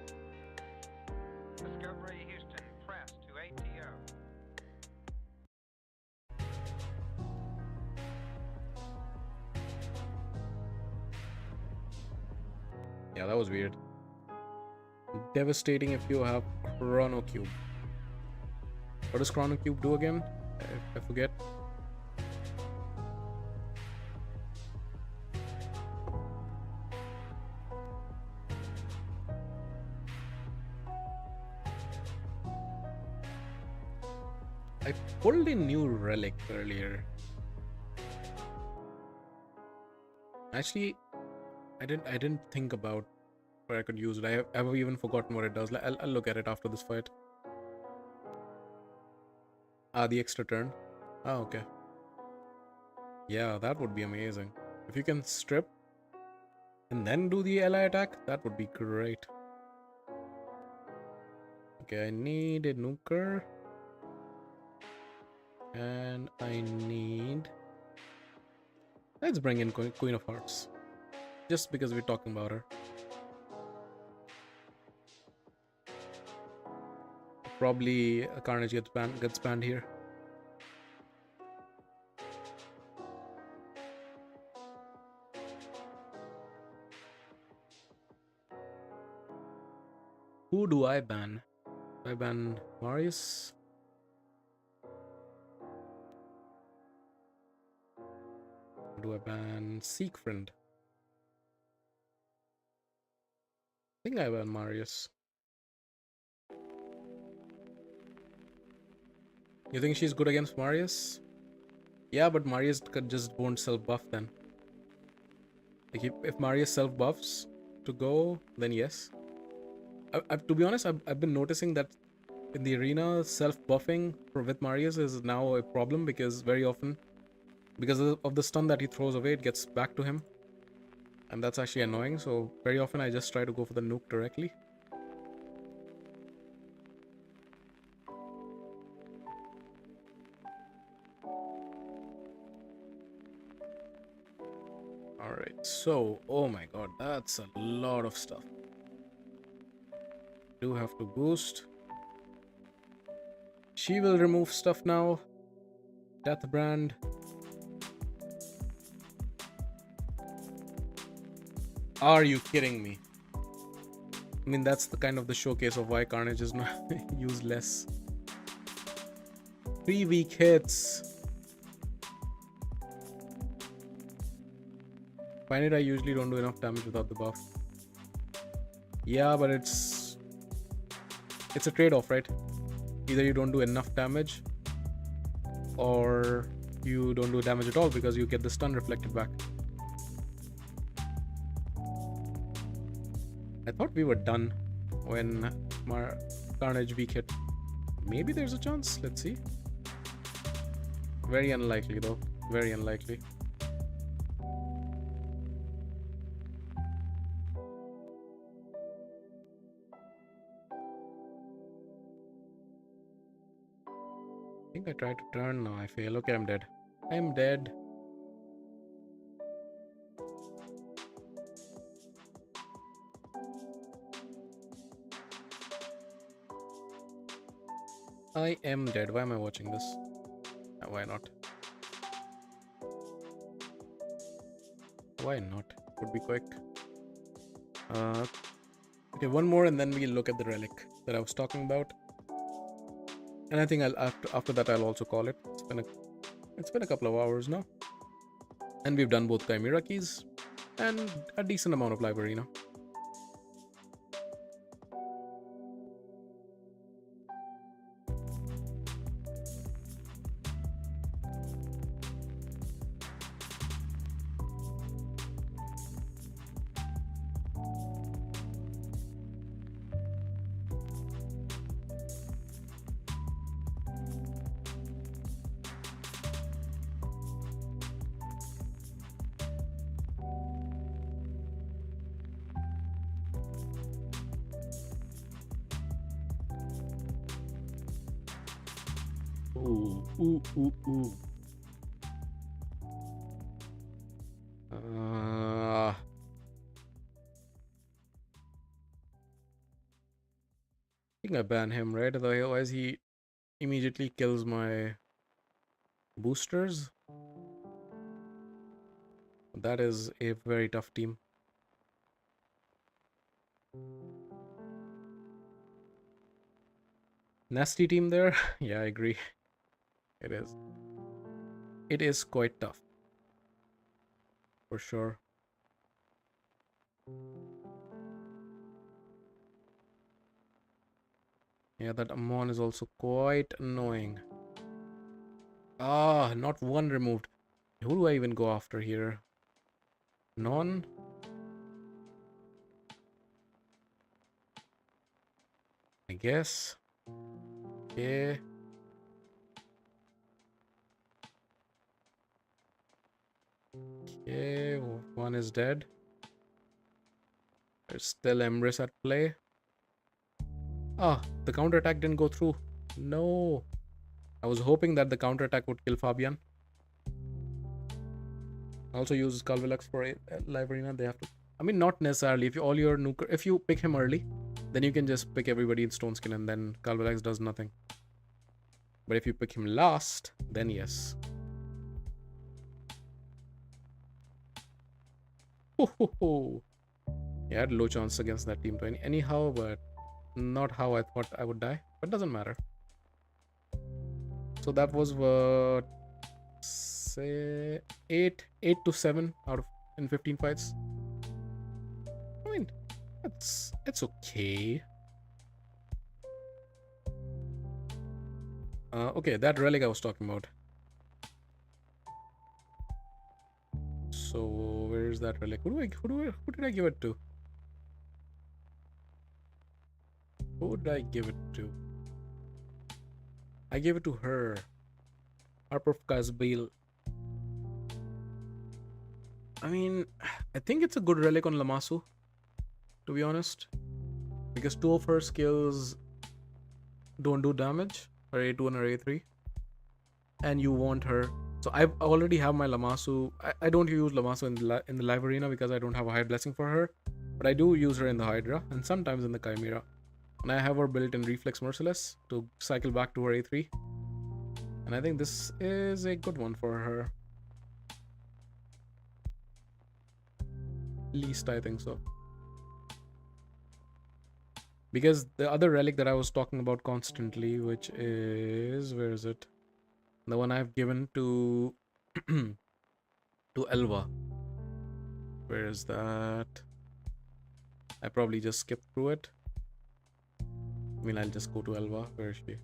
Discovery Houston, press to ATO. Yeah, that was weird. Devastating if you have Chrono Cube. What does Chrono Cube do again? I forget. I pulled a new relic earlier. Actually, I didn't think about where I could use it. I've even forgotten what it does. I'll look at it after this fight. Ah, the extra turn. Ah, okay. Yeah, that would be amazing. If you can strip and then do the ally attack, that would be great. Okay, I need a nuker. And I need... Let's bring in Queen of Hearts. Just because we're talking about her. Probably Carnage gets banned here. Who do I ban? Do I ban Marius? Do I ban Siegfried? I think I ban Marius. You think she's good against Marius? Yeah, but Marius just won't self-buff then. Like if Marius self-buffs to go, then yes. To be honest, I've been noticing that in the arena, self-buffing with Marius is now a problem because very often, because of the stun that he throws away, it gets back to him. And that's actually annoying, so very often I just try to go for the nuke directly. Alright, so, oh my god, that's a lot of stuff. Do have to boost. She will remove stuff now. Death Brand. Are you kidding me? I mean, that's the kind of the showcase of why Carnage is not used less. 3 weak hits. Find it, I usually don't do enough damage without the buff. Yeah, but it's a trade-off, right? Either you don't do enough damage or you don't do damage at all because you get the stun reflected back. I thought we were done when Carnage weak hit. Maybe there's a chance. Let's see. Very unlikely though. Very unlikely. I think I tried to turn. No, I fail. Okay, I'm dead. I'm dead. I am dead. Why am I watching this? Why not? Why not? Would be quick. Okay, one more and then we'll look at the relic that I was talking about. And I think after that I'll also call it. It's been a couple of hours now. And we've done both Chimera keys and a decent amount of library now. Ooh, ooh, ooh, ooh. I think I ban him, right? Otherwise, he immediately kills my boosters. That is a very tough team. Nasty team there. Yeah, I agree. It is. It is quite tough. For sure. Yeah, that Amon is also quite annoying. Ah, not one removed. Who do I even go after here? None? I guess. Okay. Okay, one is dead. There's still Emrys at play. Ah, the counterattack didn't go through. No. I was hoping that the counterattack would kill Fabian. Also uses Calvilux for a live arena. They have to. I mean, not necessarily. If you all your nuker, if you pick him early, then you can just pick everybody in Stone Skin, and then Calvilux does nothing. But if you pick him last, then yes. Ho, ho, ho. Yeah, I had low chance against that team anyhow, but not how I thought I would die. But doesn't matter. So that was what, say, 8 to 7 out of in 15 fights. I mean, it's okay. Okay, that relic I was talking about. So where is that relic? Who did I give it to? Who did I give it to? I gave it to her. Harper of Casbil. I mean, I think it's a good relic on Lamasu, to be honest. Because two of her skills don't do damage, her A2 and her A3. And you want her. So I already have my Lamasu. I don't use Lamasu in the live arena because I don't have a high blessing for her. But I do use her in the Hydra and sometimes in the Chimera. And I have her built in Reflex Merciless to cycle back to her A3. And I think this is a good one for her. Least I think so. Because the other relic that I was talking about constantly, which is, where is it? The one I've given to to Elva. Where is that? I probably just skipped through it. I mean, I'll just go to Elva. Where is she?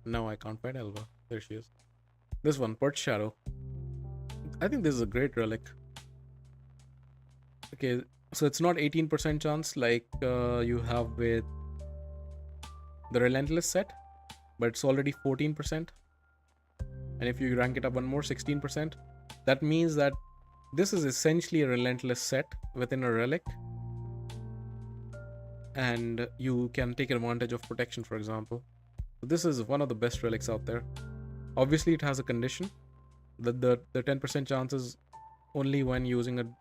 No, I can't find Elva. There she is. This one, Perch Shadow. I think this is a great relic. Okay, so it's not 18% chance like you have with the Relentless set, but it's already 14%. And if you rank it up one more, 16%. That means that this is essentially a Relentless set within a relic. And you can take advantage of protection, for example. So this is one of the best relics out there. Obviously, it has a condition. The 10% chance is only when using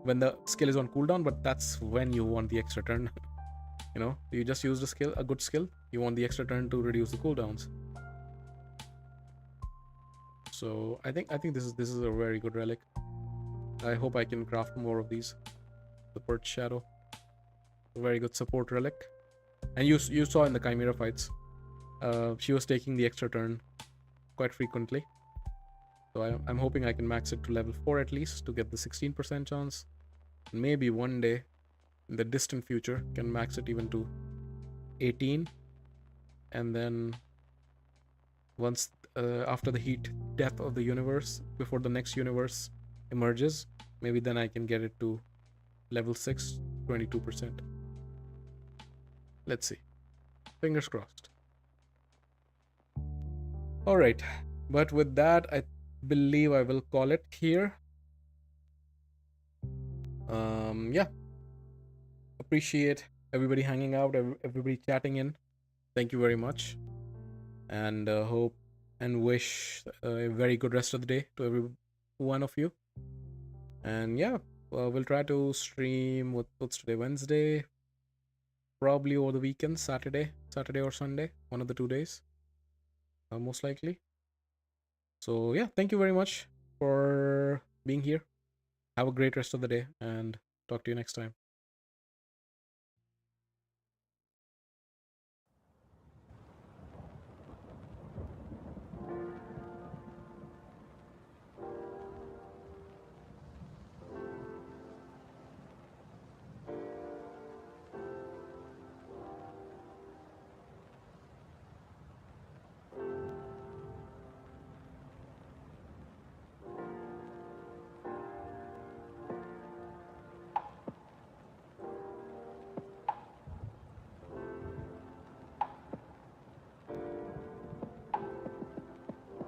when the skill is on cooldown, but that's when you want the extra turn. You know, you just used a good skill. You want the extra turn to reduce the cooldowns. So I think this is a very good relic. I hope I can craft more of these. The Perch Shadow, a very good support relic. And you saw in the Chimera fights, she was taking the extra turn quite frequently. So I'm hoping I can max it to level 4 at least to get the 16% chance. Maybe one day in the distant future can max it even to 18. And then once after the heat death of the universe, before the next universe emerges, maybe then I can get it to level 6, 22%. Let's see. Fingers crossed. All right. But with that, I believe I will call it here. Yeah. Appreciate everybody hanging out, everybody chatting in. Thank you very much. And hope and wish a very good rest of the day to every one of you. And yeah, we'll try to stream. What's today? Wednesday. Probably over the weekend, Saturday or Sunday, one of the 2 days, most likely. So yeah, thank you very much for being here. Have a great rest of the day, and talk to you next time.